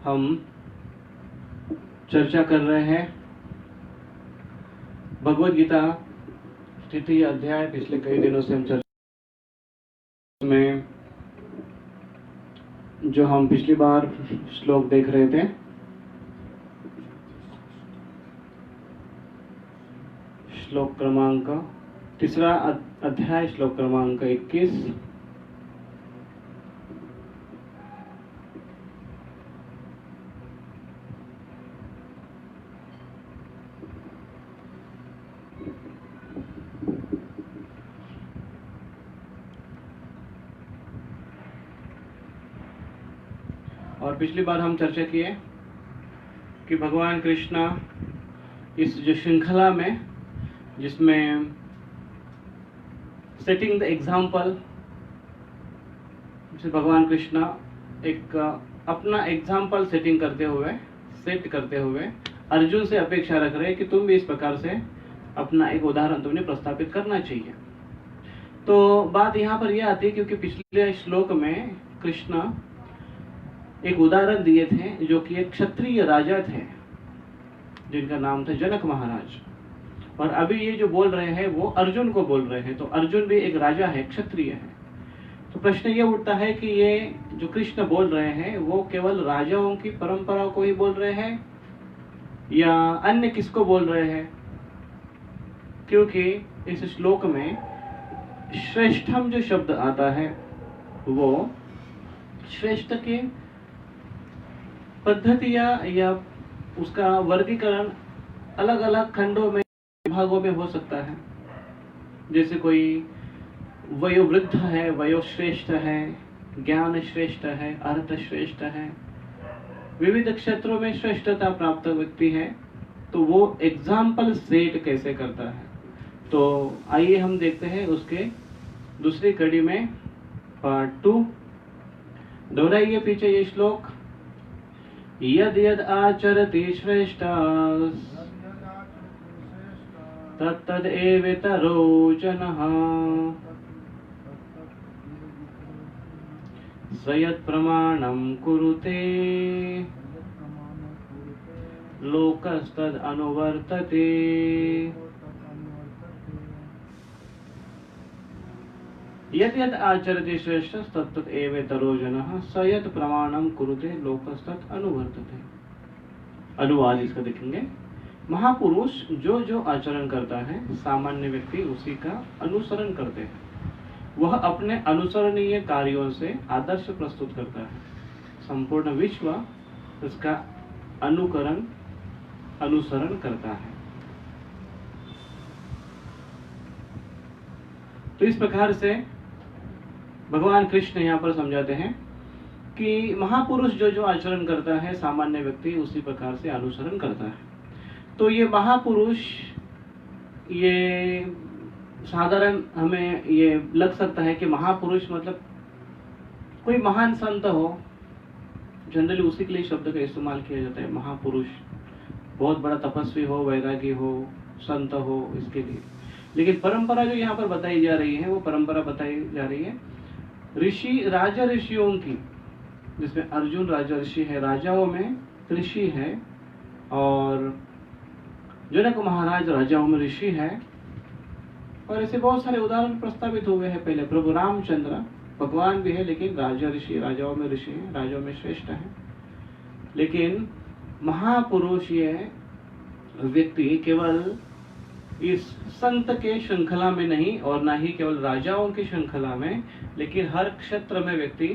हम चर्चा कर रहे हैं भगवद गीता तृतीय अध्याय। पिछले कई दिनों से हम चर्चा में जो हम पिछली बार श्लोक देख रहे थे, श्लोक क्रमांक तीसरा अध्याय, श्लोक क्रमांक 21। और पिछली बार हम चर्चा किए कि भगवान कृष्ण इस जो श्रृंखला में, जिसमें सेटिंग द एग्जाम्पल, भगवान कृष्ण एक अपना एग्जाम्पल सेट करते हुए अर्जुन से अपेक्षा रख रहे हैं कि तुम भी इस प्रकार से अपना एक उदाहरण तुमने प्रस्थापित करना चाहिए। तो बात यहाँ पर यह आती है क्योंकि पिछले श्लोक में कृष्ण एक उदाहरण दिए थे जो कि एक क्षत्रिय राजा थे जिनका नाम था जनक महाराज, और अभी ये जो बोल रहे हैं वो अर्जुन को बोल रहे हैं। तो अर्जुन भी एक राजा है, क्षत्रिय है। तो प्रश्न ये उठता है कि ये जो कृष्ण बोल रहे हैं वो केवल राजाओं की परंपरा को ही बोल रहे हैं या अन्य किसको बोल रहे हैं? क्योंकि इस श्लोक में श्रेष्ठम जो शब्द आता है वो श्रेष्ठ के पद्धतियां या उसका वर्गीकरण अलग अलग खंडों में, विभागों में हो सकता है। जैसे कोई वयोवृद्ध है, वयोश्रेष्ठ है, ज्ञान श्रेष्ठ है, अर्थ श्रेष्ठ है, विविध क्षेत्रों में श्रेष्ठता प्राप्त व्यक्ति है, तो वो एग्जाम्पल सेट कैसे करता है। तो आइए हम देखते हैं उसके दूसरी कड़ी में, पार्ट 2। दोहराइए पीछे ये श्लोक। यद यद आचरति श्रेष्ठः तत्तद एवेतरो जनः स यत् प्रमाणं कुरुते लोकस्तद अनुवर्तते। यत् यत् आचरति श्रेष्ठः तत्तद एवेतरो जनः स यत् प्रमाणं कुरुते लोकस्तद अनुवर्तते। अनुवाद इसका देखेंगे। महापुरुष जो जो आचरण करता है, सामान्य व्यक्ति उसी का अनुसरण करते हैं। वह अपने अनुसरणीय कार्यों से आदर्श प्रस्तुत करता है। संपूर्ण विश्व उसका अनुसरण करता है। तो इस प्रकार से भगवान कृष्ण यहाँ पर समझाते हैं कि महापुरुष जो जो आचरण करता है, सामान्य व्यक्ति उसी प्रकार से अनुसरण करता है। तो ये महापुरुष, ये साधारण हमें ये लग सकता है कि महापुरुष मतलब कोई महान संत हो, जनरली उसी के लिए शब्द का इस्तेमाल किया जाता है। महापुरुष बहुत बड़ा तपस्वी हो, वैरागी हो, संत हो, इसके लिए। लेकिन परंपरा जो यहाँ पर बताई जा रही है, वो परंपरा बताई जा रही है ऋषि, राजा ऋषियों की, जिसमें अर्जुन राजा ऋषि है, राजाओं में ऋषि है, और जनक महाराज राजाओं में ऋषि है। और ऐसे बहुत सारे उदाहरण प्रस्तावित हुए हैं पहले। प्रभु रामचंद्र भगवान भी है, लेकिन राजा ऋषि, राजाओं में ऋषि है, राजाओं में श्रेष्ठ है। लेकिन महापुरुष ये व्यक्ति केवल इस संत के श्रृंखला में नहीं, और ना ही केवल राजाओं की श्रृंखला में, लेकिन हर क्षेत्र में व्यक्ति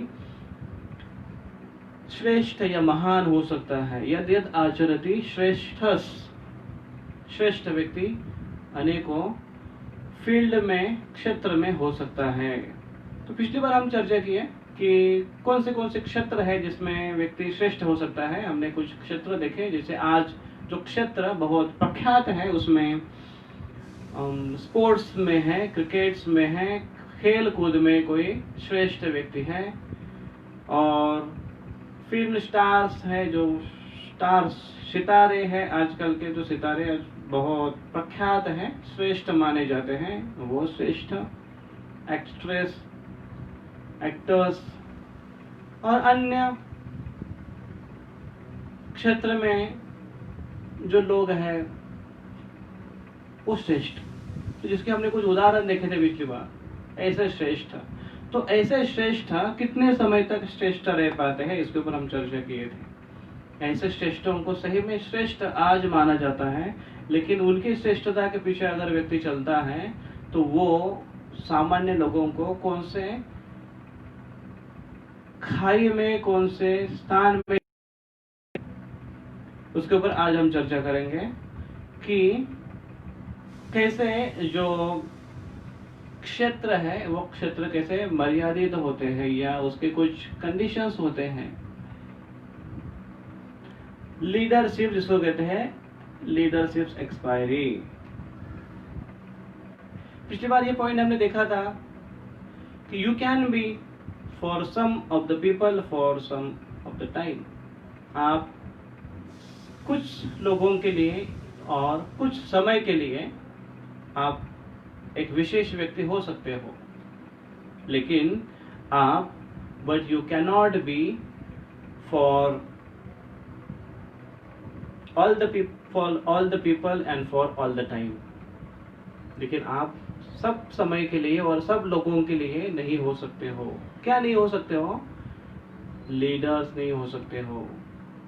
श्रेष्ठ या महान हो सकता है। यद यद आचरति श्रेष्ठस, श्रेष्ठ व्यक्ति अनेकों फील्ड में, क्षेत्र में हो सकता है। तो पिछली बार हम चर्चा की है कि कौन से क्षेत्र है जिसमें व्यक्ति श्रेष्ठ हो सकता है। हमने कुछ क्षेत्र देखे, जैसे आज जो क्षेत्र बहुत प्रख्यात है उसमें स्पोर्ट्स में है, क्रिकेट्स में है, खेल कूद में कोई श्रेष्ठ व्यक्ति है, और फिल्म स्टार्स है, जो स्टार्स सितारे हैं, आजकल के जो सितारे बहुत प्रख्यात हैं, श्रेष्ठ माने जाते हैं, वो श्रेष्ठ एक्ट्रेस, एक्टर्स और अन्य क्षेत्र में जो लोग हैं वो श्रेष्ठ, तो जिसके हमने कुछ उदाहरण देखे थे पिछली बार, ऐसे श्रेष्ठ। तो ऐसे श्रेष्ठ कितने समय तक श्रेष्ठ रह पाते हैं, इसके ऊपर हम चर्चा किए थे। ऐसे श्रेष्ठों को सही में श्रेष्ठ आज माना जाता है, लेकिन उनकी श्रेष्ठता के पीछे अगर व्यक्ति चलता है तो वो सामान्य लोगों को कौन से खाई में, कौन से स्थान में, उसके ऊपर आज हम चर्चा करेंगे कि कैसे जो क्षेत्र है वो क्षेत्र कैसे मर्यादित होते हैं या उसके कुछ कंडीशंस होते हैं। लीडरशिप जिसको कहते हैं लीडरशिप एक्सपायरी। पिछली बार ये पॉइंट हमने देखा था कि you can be for some of the people for some of the time. आप कुछ लोगों के लिए और कुछ समय के लिए आप एक विशेष व्यक्ति हो सकते हो, लेकिन आप but you cannot be for all the people and for all the time. लेकिन आप सब समय के लिए और सब लोगों के लिए नहीं हो सकते हो। क्या नहीं हो सकते हो? लीडर्स नहीं हो सकते हो,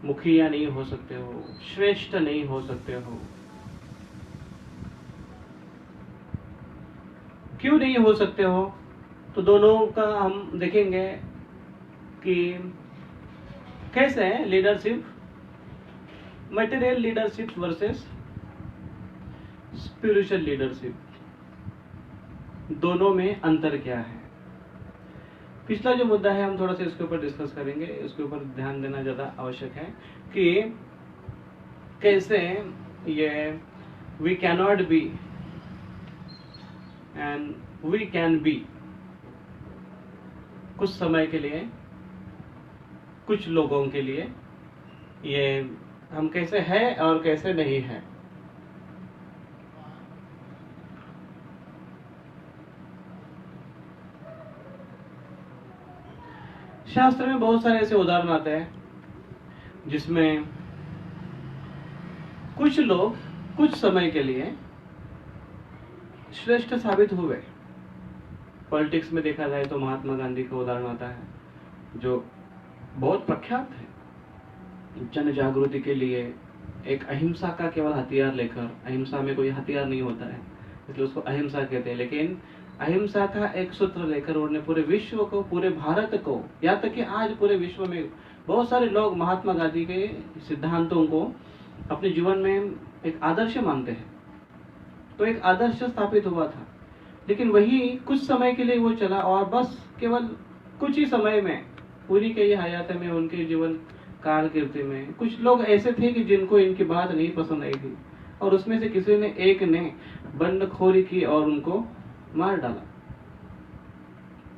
मुखिया नहीं हो सकते हो, श्रेष्ठ नहीं हो सकते हो। क्यों नहीं हो सकते हो? तो दोनों का हम देखेंगे कि कैसे है leadership, material leadership versus spiritual leadership, दोनों में अंतर क्या है। पिछला जो मुद्दा है हम थोड़ा सा इसके ऊपर डिस्कस करेंगे, इसके ऊपर ध्यान देना ज्यादा आवश्यक है कि कैसे ये we cannot be and we can be, कुछ समय के लिए, कुछ लोगों के लिए, ये हम कैसे है और कैसे नहीं है। शास्त्र में बहुत सारे ऐसे उदाहरण आते हैं जिसमें कुछ लोग कुछ समय के लिए श्रेष्ठ साबित हुए। पॉलिटिक्स में देखा जाए तो महात्मा गांधी का उदाहरण आता है जो बहुत प्रख्यात है। जन जागृति के लिए एक अहिंसा का केवल हथियार लेकर, अहिंसा में कोई हथियार नहीं होता है इसलिए उसको अहिंसा कहते हैं, लेकिन अहिंसा का एक सूत्र लेकर उन्होंने पूरे विश्व को, पूरे भारत को, यहाँ तक कि आज पूरे विश्व में बहुत सारे लोग महात्मा गांधी के सिद्धांतों को अपने जीवन में एक आदर्श मानते हैं। तो एक आदर्श स्थापित हुआ था, लेकिन वही कुछ समय के लिए वो चला और बस केवल कुछ ही समय में, पूरी के ये हयात में, उनके जीवन काल कीर्ति में कुछ लोग ऐसे थे कि जिनको इनकी बात नहीं पसंद आई थी और उसमें से किसी ने एक ने बंडखोरी की और उनको मार डाला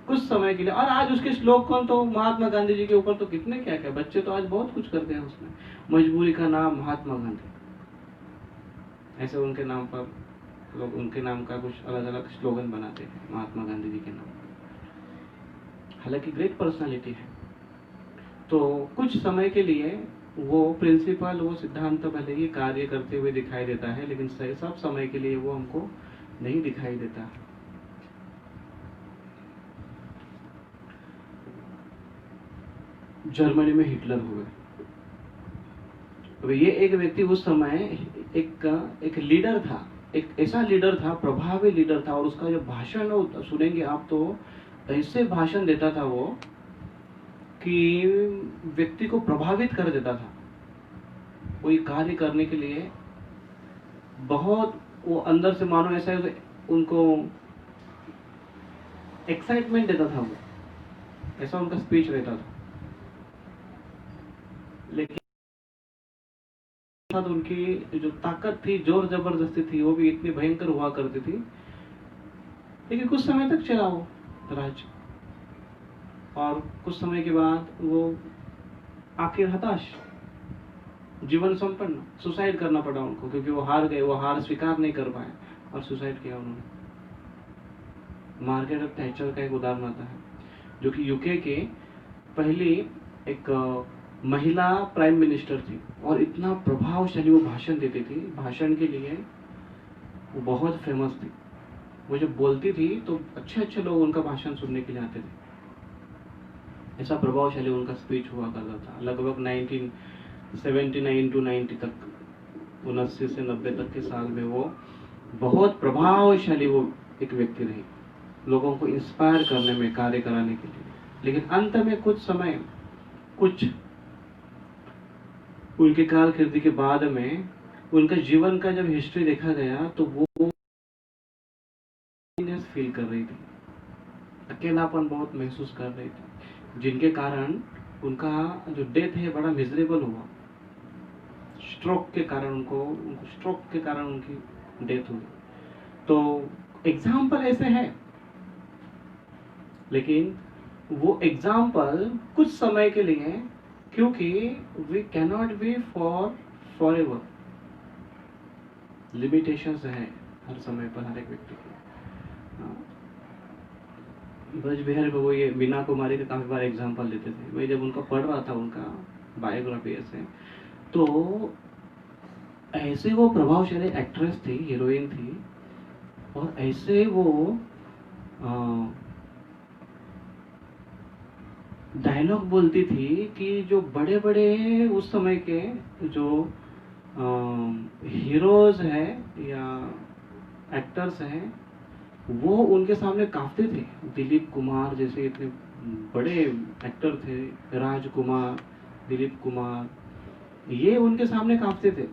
कुछ समय के लिए। और आज उसके श्लोक कौन, तो महात्मा गांधी जी के ऊपर तो कितने क्या क्या, बच्चे तो आज बहुत कुछ करते हैं उसमें। मजबूरी का नाम महात्मा गांधी, ऐसे उनके नाम पर लोग उनके नाम का कुछ अलग अलग स्लोगन बनाते हैं महात्मा गांधी जी के नाम। हालांकि ग्रेट पर्सनालिटी है, तो कुछ समय के लिए वो प्रिंसिपल, वो सिद्धांत भले ही कार्य करते हुए दिखाई देता है, लेकिन सब समय के लिए वो हमको नहीं दिखाई देता। जर्मनी में हिटलर हुए, तो ये एक व्यक्ति उस समय एक लीडर था, एक ऐसा लीडर था, प्रभावी लीडर था, और उसका जो भाषण सुनेंगे आप तो ऐसे भाषण देता था वो कि व्यक्ति को प्रभावित कर देता था। कोई कार्य करने के लिए बहुत वो अंदर से मानो ऐसा उनको एक्साइटमेंट देता था, वो ऐसा उनका स्पीच रहता था। लेकिन उनकी जो ताकत थी, जोर जबरदस्ती थी, वो भी इतनी भयंकर हुआ करती थी। लेकिन कुछ समय तक चला वो राज्य, और कुछ समय के बाद वो आखिर हताश, जीवन संपन्न, सुसाइड करना पड़ा उनको, क्योंकि वो हार गए, वो हार स्वीकार नहीं कर पाए और सुसाइड किया उन्होंने। मार्गारेट थैचर का एक उदाहरण आता है, जो कि यूके के पहली एक महिला प्राइम मिनिस्टर थी और इतना प्रभावशाली वो भाषण देती थी, भाषण के लिए वो बहुत फेमस थी। वो जब बोलती थी तो अच्छे अच्छे लोग उनका भाषण सुनने के लिए आते थे। ऐसा प्रभावशाली उनका स्पीच हुआ करता था। लगभग 1979 टू 90 तक, 79 से 90 तक के साल में वो बहुत प्रभावशाली वो एक व्यक्ति रही, लोगों को इंस्पायर करने में, कार्य कराने के लिए। लेकिन अंत में कुछ उनके कारकिर्दी के बाद में उनका जीवन का जब हिस्ट्री देखा गया तो वो फील कर रही थी, अकेलापन बहुत महसूस कर रही थी, जिनके कारण उनका जो डेथ है बड़ा मिजरेबल हुआ। स्ट्रोक के कारण उनकी डेथ हुई। तो एग्जाम्पल ऐसे है, लेकिन वो एग्जाम्पल कुछ समय के लिए, क्योंकि we cannot be forever, limitations है हर समय पर हर एक व्यक्ति की। ब्रज बिहारी बाबू ये मीना कुमारी का काफी बार एग्जाम्पल देते थे। मैं जब उनका पढ़ रहा था, उनका बायोग्राफी ऐसे, तो ऐसे वो प्रभावशाली एक्ट्रेस थी, हीरोइन थी, और ऐसे वो डायलॉग बोलती थी कि जो बड़े बड़े उस समय के जो हीरोज हैं या एक्टर्स हैं, वो उनके सामने कांपते थे। दिलीप कुमार जैसे इतने बड़े एक्टर थे, राजकुमार, दिलीप कुमार, ये उनके सामने कांपते थे,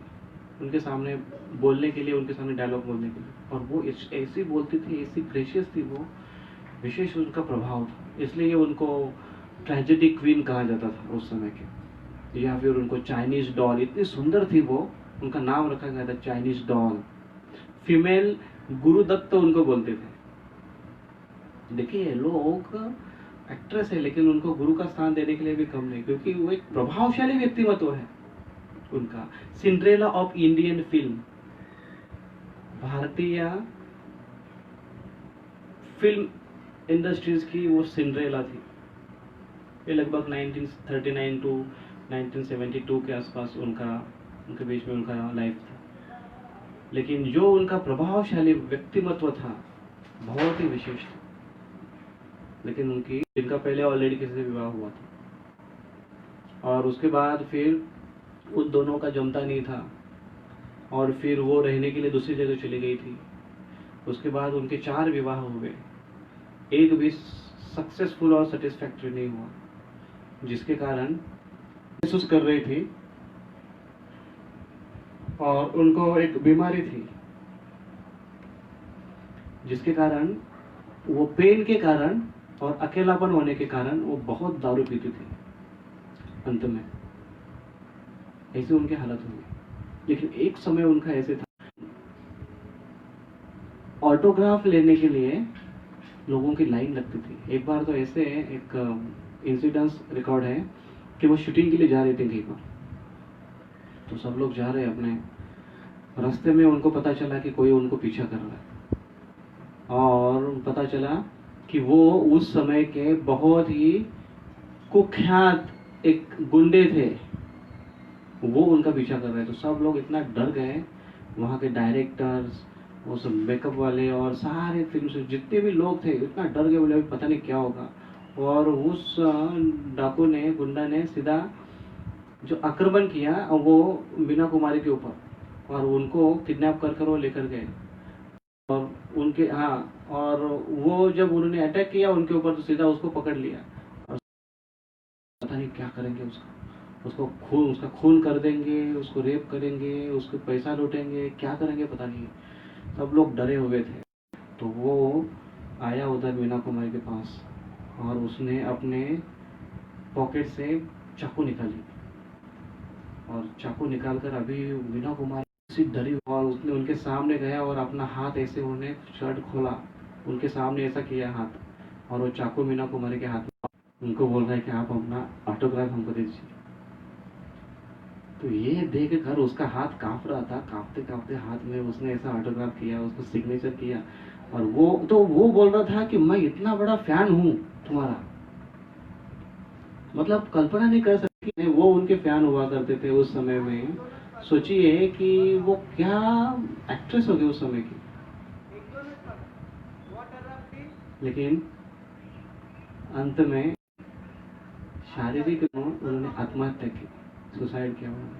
उनके सामने बोलने के लिए, उनके सामने डायलॉग बोलने के लिए। और वो ऐसी बोलती थी, ऐसी ग्रेशियस थी वो, विशेष उनका प्रभाव था। इसलिए उनको ट्रेजेडी क्वीन कहा जाता था उस समय के, या फिर उनको चाइनीज डॉल, इतनी सुंदर थी वो, उनका नाम रखा गया था चाइनीज डॉल। फीमेल गुरुदत्त उनको बोलते थे। देखिए, लोग एक्ट्रेस है लेकिन उनको गुरु का स्थान देने के लिए भी कम नहीं, क्योंकि वो एक प्रभावशाली व्यक्तिमत्व है उनका। सिंड्रेला ऑफ इंडियन फिल्म, भारतीय फिल्म इंडस्ट्रीज की वो सिंड्रेला थी। ये लगभग 1939 टू 1972 के आसपास उनके बीच में उनका लाइफ था। लेकिन जो उनका प्रभावशाली व्यक्तिमत्व था बहुत ही विशेष था। लेकिन इनका पहले ऑलरेडी किसी से विवाह हुआ था, और उसके बाद फिर उन दोनों का जमता नहीं था, और फिर वो रहने के लिए दूसरी जगह चली गई थी। उसके बाद उनके 4 विवाह हुए, एक भी सक्सेसफुल और सेटिस्फैक्टरी नहीं हुआ, जिसके कारण महसूस कर रही थी। और उनको एक बीमारी थी, जिसके कारण वो पेन के कारण और अकेलापन होने के कारण वो बहुत दारू पीती थी। अंत में ऐसे उनकी हालत हुई। लेकिन एक समय उनका ऐसे था, ऑटोग्राफ लेने के लिए लोगों की लाइन लगती थी। एक बार तो ऐसे एक इंसिडेंस रिकॉर्ड है कि वो शूटिंग के लिए जा रहे थे कहीं पर, तो सब लोग जा रहे अपने रास्ते में, उनको पता चला कि कोई उनको पीछा कर रहा है, और पता चला कि वो उस समय के बहुत ही कुख्यात एक गुंडे थे, वो उनका पीछा कर रहे। तो सब लोग इतना डर गए, वहाँ के डायरेक्टर्स, वो सब मेकअप वाले और सारे फिल्म से जितने भी लोग थे, इतना डर गए, बोले पता नहीं क्या होगा। और उस डाकू ने, गुंडा ने सीधा जो आक्रमण किया वो मीना कुमारी के ऊपर, और उनको किडनैप कर वो लेकर गए। और उनके और वो जब उन्होंने अटैक किया उनके ऊपर, तो सीधा उसको पकड़ लिया, और पता नहीं क्या करेंगे उसका खून कर देंगे, उसको रेप करेंगे, उसको पैसा लूटेंगे, क्या करेंगे पता नहीं। सब लोग डरे हुए थे। तो वो आया उधर मीना कुमारी के पास, और उसने अपने पॉकेट से चाकू निकाली, और चाकू निकालकर अभी मीना कुमारी डरी, और उसने उनके सामने गया और अपना हाथ ऐसे, उन्होंने शर्ट खोला, उनके सामने ऐसा किया हाथ, और वो चाकू मीना कुमारी के हाथ में, उनको बोल रहा है कि आप अपना ऑटोग्राफ हमको दे दीजिए। तो ये देख कर उसका हाथ कांप रहा था, कांपते कांपते हाथ में उसने ऐसा ऑटोग्राफ किया, उसको सिग्नेचर किया। और वो बोल रहा था कि मैं इतना बड़ा फैन हूं तुम्हारा, मतलब कल्पना नहीं कर सकता। वो उनके फैन हुआ करते थे उस समय में। सोचिए कि वो क्या एक्ट्रेस हो गई उस समय की। लेकिन अंत में शारीरिक उन्होंने आत्महत्या की, सुसाइड किया उन्होंने।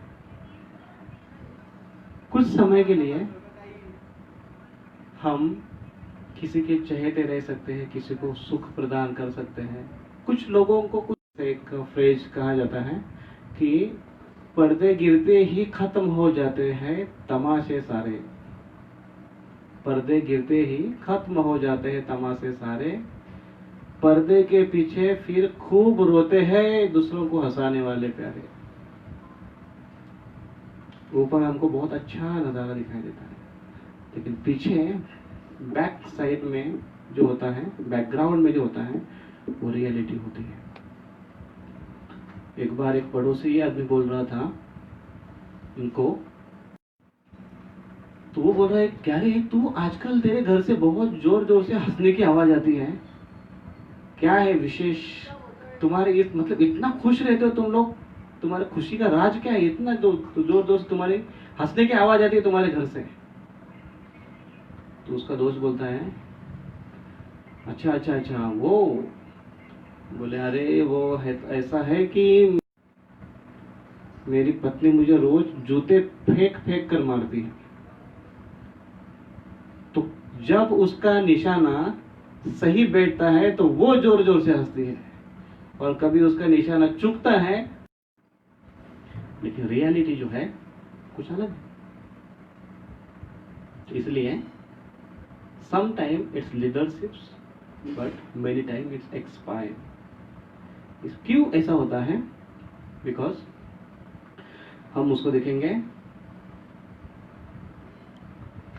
कुछ समय के लिए हम किसी के चहेते रह सकते हैं, किसी को सुख प्रदान कर सकते हैं। कुछ लोगों को कुछ एक फ्रेज कहा जाता है कि पर्दे गिरते ही खत्म हो जाते हैं तमाशे सारे। पर्दे गिरते ही खत्म हो जाते हैं तमाशे सारे, पर्दे के पीछे फिर खूब रोते हैं दूसरों को हंसाने वाले प्यारे। ऊपर हमको बहुत अच्छा नजारा दिखाई देता है, लेकिन पीछे बैक साइड में जो होता है, बैकग्राउंड में जो होता है, वो रियलिटी होती है। एक बार एक पड़ोसी आदमी बोल रहा था उनको, तो वो बोल रहा है, क्या रे तू आजकल तेरे घर से बहुत जोर जोर से हंसने की आवाज आती है, क्या है विशेष तुम्हारे, मतलब इतना खुश रहते हो तुम लोग, तुम्हारे खुशी का राज क्या है, इतना जोर जोर से तुम्हारे हंसने की आवाज आती है तुम्हारे घर से। तो उसका दोस्त बोलता है, अच्छा अच्छा अच्छा वो बोले, अरे वो है ऐसा है कि मेरी पत्नी मुझे रोज जूते फेंक फेंक कर मारती है, तो जब उसका निशाना सही बैठता है तो वो जोर जोर से हंसती है, और कभी उसका निशाना चूकता है। लेकिन रियलिटी जो है कुछ अलग है। इसलिए some time it's leaderships but many time it's expire. क्यों ऐसा होता है? बिकॉज हम उसको देखेंगे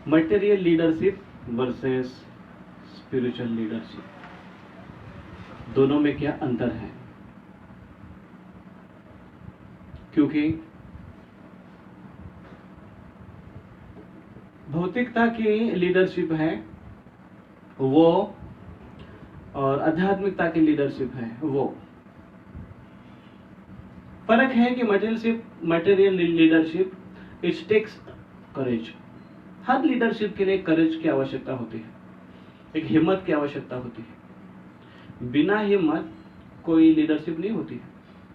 material leadership versus spiritual leadership, दोनों में क्या अंतर है। क्योंकि भौतिकता की लीडरशिप है वो, और आध्यात्मिकता की लीडरशिप है वो। फर्क है कि material leadership it takes courage. हर लीडरशिप के लिए करेज की आवश्यकता होती है, एक हिम्मत की आवश्यकता होती है। बिना हिम्मत कोई लीडरशिप नहीं होती है,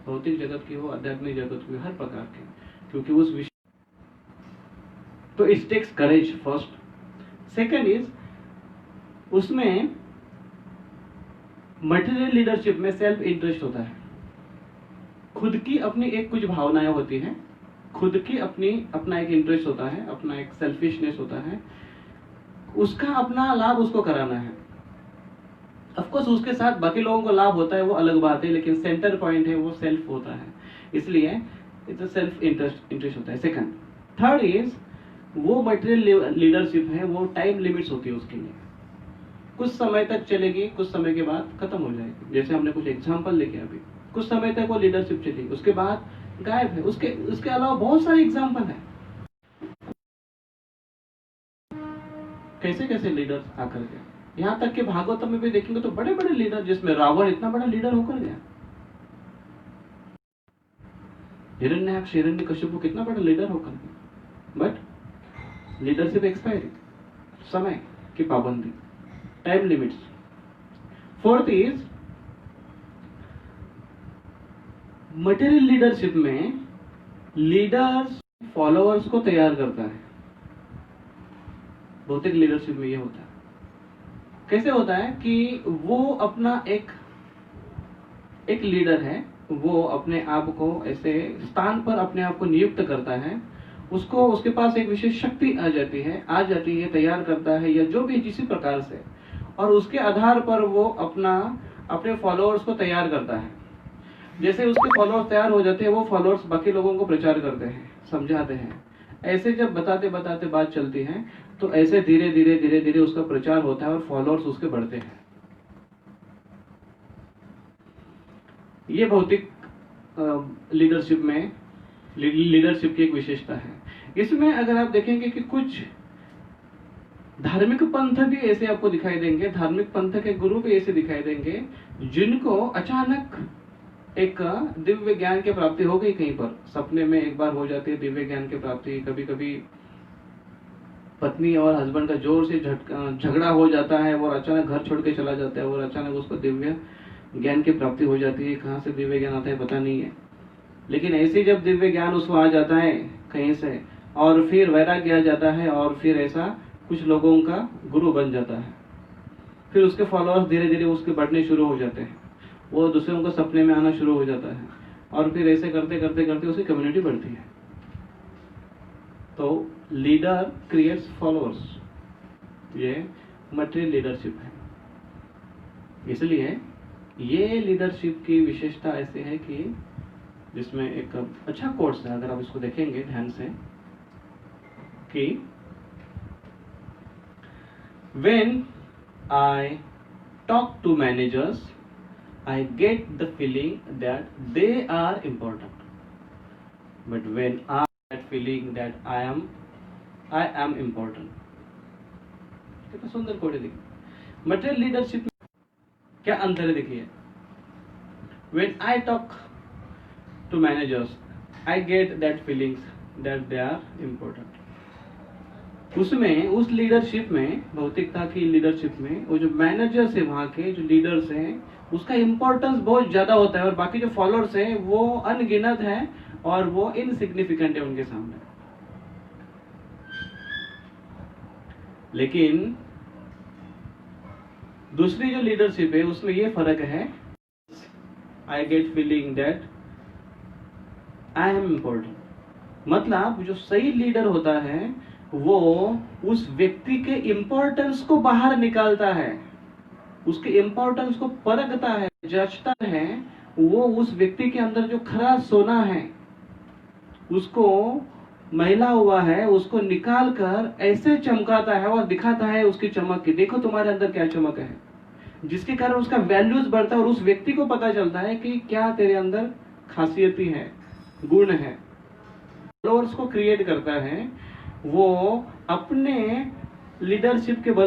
भौतिक जगत की हो, आध्यात्मिक जगत की हो, हर प्रकार की, क्योंकि उस विषय तो it takes courage first. Second is, उसमें मटेरियल लीडरशिप में सेल्फ इंटरेस्ट होता है, खुद की अपनी एक कुछ भावनाएं होती हैं, खुद की अपना एक इंटरेस्ट होता है, अपना एक सेल्फिशनेस होता है, उसका अपना लाभ उसको कराना है। ऑफ कोर्स उसके साथ बाकी लोगों को लाभ होता है वो अलग बात है, लेकिन सेंटर पॉइंट है वो सेल्फ होता है, इसलिए इट्स सेल्फ इंटरेस्ट होता है। सेकंड, थर्ड इज, वो मटेरियल लीडरशिप है वो टाइम लिमिट्स होती है उसके लिए, कुछ समय तक चलेगी, कुछ समय के बाद खत्म हो जाएगी। जैसे हमने कुछ एग्जांपल लेके अभी, कुछ समय तक वो लीडरशिप चली, उसके बाद गायब है। उसके अलावा बहुत सारे एग्जांपल है, कैसे कैसे लीडर्स आकर गए। यहाँ तक कि भागवतम में भी देखेंगे तो बड़े बड़े लीडर, जिसमें रावण इतना बड़ा लीडर होकर गया, हिरण्याक्ष हिरण्यकशिपु कितना बड़ा लीडर होकर गया, बट लीडरशिप एक्सपायरी, समय की पाबंदी, time limits. Fourth is, material leadership में लीडर्स फॉलोअर्स को तैयार करता है, भौतिक लीडरशिप में यह होता है। कैसे होता है कि वो अपना एक लीडर है, वो अपने आप को ऐसे स्थान पर अपने आप को नियुक्त करता है, उसको उसके पास एक विशेष शक्ति आ जाती है, तैयार करता है या जो भी किसी प्रकार से, और उसके आधार पर वो अपने फॉलोअर्स को तैयार करता है। जैसे उसके फॉलोअर्स तैयार हो जाते हैं, वो फॉलोअर्स बाकी लोगों को प्रचार करते हैं, समझाते हैं। ऐसे जब बताते बताते बात चलती है तो ऐसे धीरे धीरे धीरे धीरे उसका प्रचार होता है और फॉलोअर्स उसके बढ़ते हैं। ये भौतिक लीडरशिप में लीडरशिप की एक विशेषता है। इसमें अगर आप देखेंगे कि कुछ धार्मिक पंथ भी ऐसे आपको दिखाई देंगे, धार्मिक पंथ के गुरु भी ऐसे दिखाई देंगे, जिनको अचानक एक दिव्य ज्ञान की प्राप्ति हो गई कहीं पर, सपने में एक बार हो जाती है दिव्य ज्ञान की प्राप्ति। कभी कभी पत्नी और हस्बैंड का जोर से झगड़ा हो जाता है, वो अचानक घर छोड़ के चला जाता है और अचानक उसको दिव्य ज्ञान की प्राप्ति हो जाती है। कहाँ से दिव्य ज्ञान आता है पता नहीं है, लेकिन ऐसे जब दिव्य ज्ञान उसको आ जाता है कहीं से, और फिर वैराग्य आ जाता है, और फिर ऐसा कुछ लोगों का गुरु बन जाता है। फिर उसके फॉलोअर्स धीरे धीरे उसके बढ़ने शुरू हो जाते हैं, वो दूसरों को सपने में आना शुरू हो जाता है, और फिर ऐसे करते करते करते उसकी कम्युनिटी बढ़ती है। तो लीडर क्रिएट्स फॉलोअर्स, ये मटेरियल लीडरशिप है। इसलिए ये लीडरशिप की विशेषता ऐसे है कि जिसमें एक अच्छा कोर्स है, अगर आप इसको देखेंगे ध्यान से, कि when I talk to managers, I get the feeling that they are important, but when I get feeling that I am important। कितना सुंदर कोड है देखिए। मटेरियल लीडरशिप में क्या अंतर है देखिए। When I talk to managers, I get that feelings that they are important। उसमें, उस लीडरशिप में, भौतिकता की लीडरशिप में, वो जो मैनेजर्स है, वहां के जो लीडर्स हैं, उसका इंपॉर्टेंस बहुत ज्यादा होता है, और बाकी जो फॉलोअर्स हैं वो अनगिनत हैं और वो इनसिग्निफिकेंट है उनके सामने। लेकिन दूसरी जो लीडरशिप है उसमें ये फर्क है, I get feeling that I am important. मतलब जो सही लीडर होता है वो उस व्यक्ति के इंपॉर्टेंस को बाहर निकालता है, उसके इंपॉर्टेंस को परखता है, जचता है। वो उस व्यक्ति के अंदर जो खरा सोना है, उसको मैला हुआ है, उसको निकाल कर ऐसे चमकाता है और दिखाता है उसकी चमक की, देखो तुम्हारे अंदर क्या चमक है, जिसके कारण उसका वैल्यूज बढ़ता है और उस व्यक्ति को पता चलता है कि क्या तेरे अंदर खासियती है, गुण है। फॉलोअर्स को क्रिएट करता है वो अपने लीडरशिप के बल,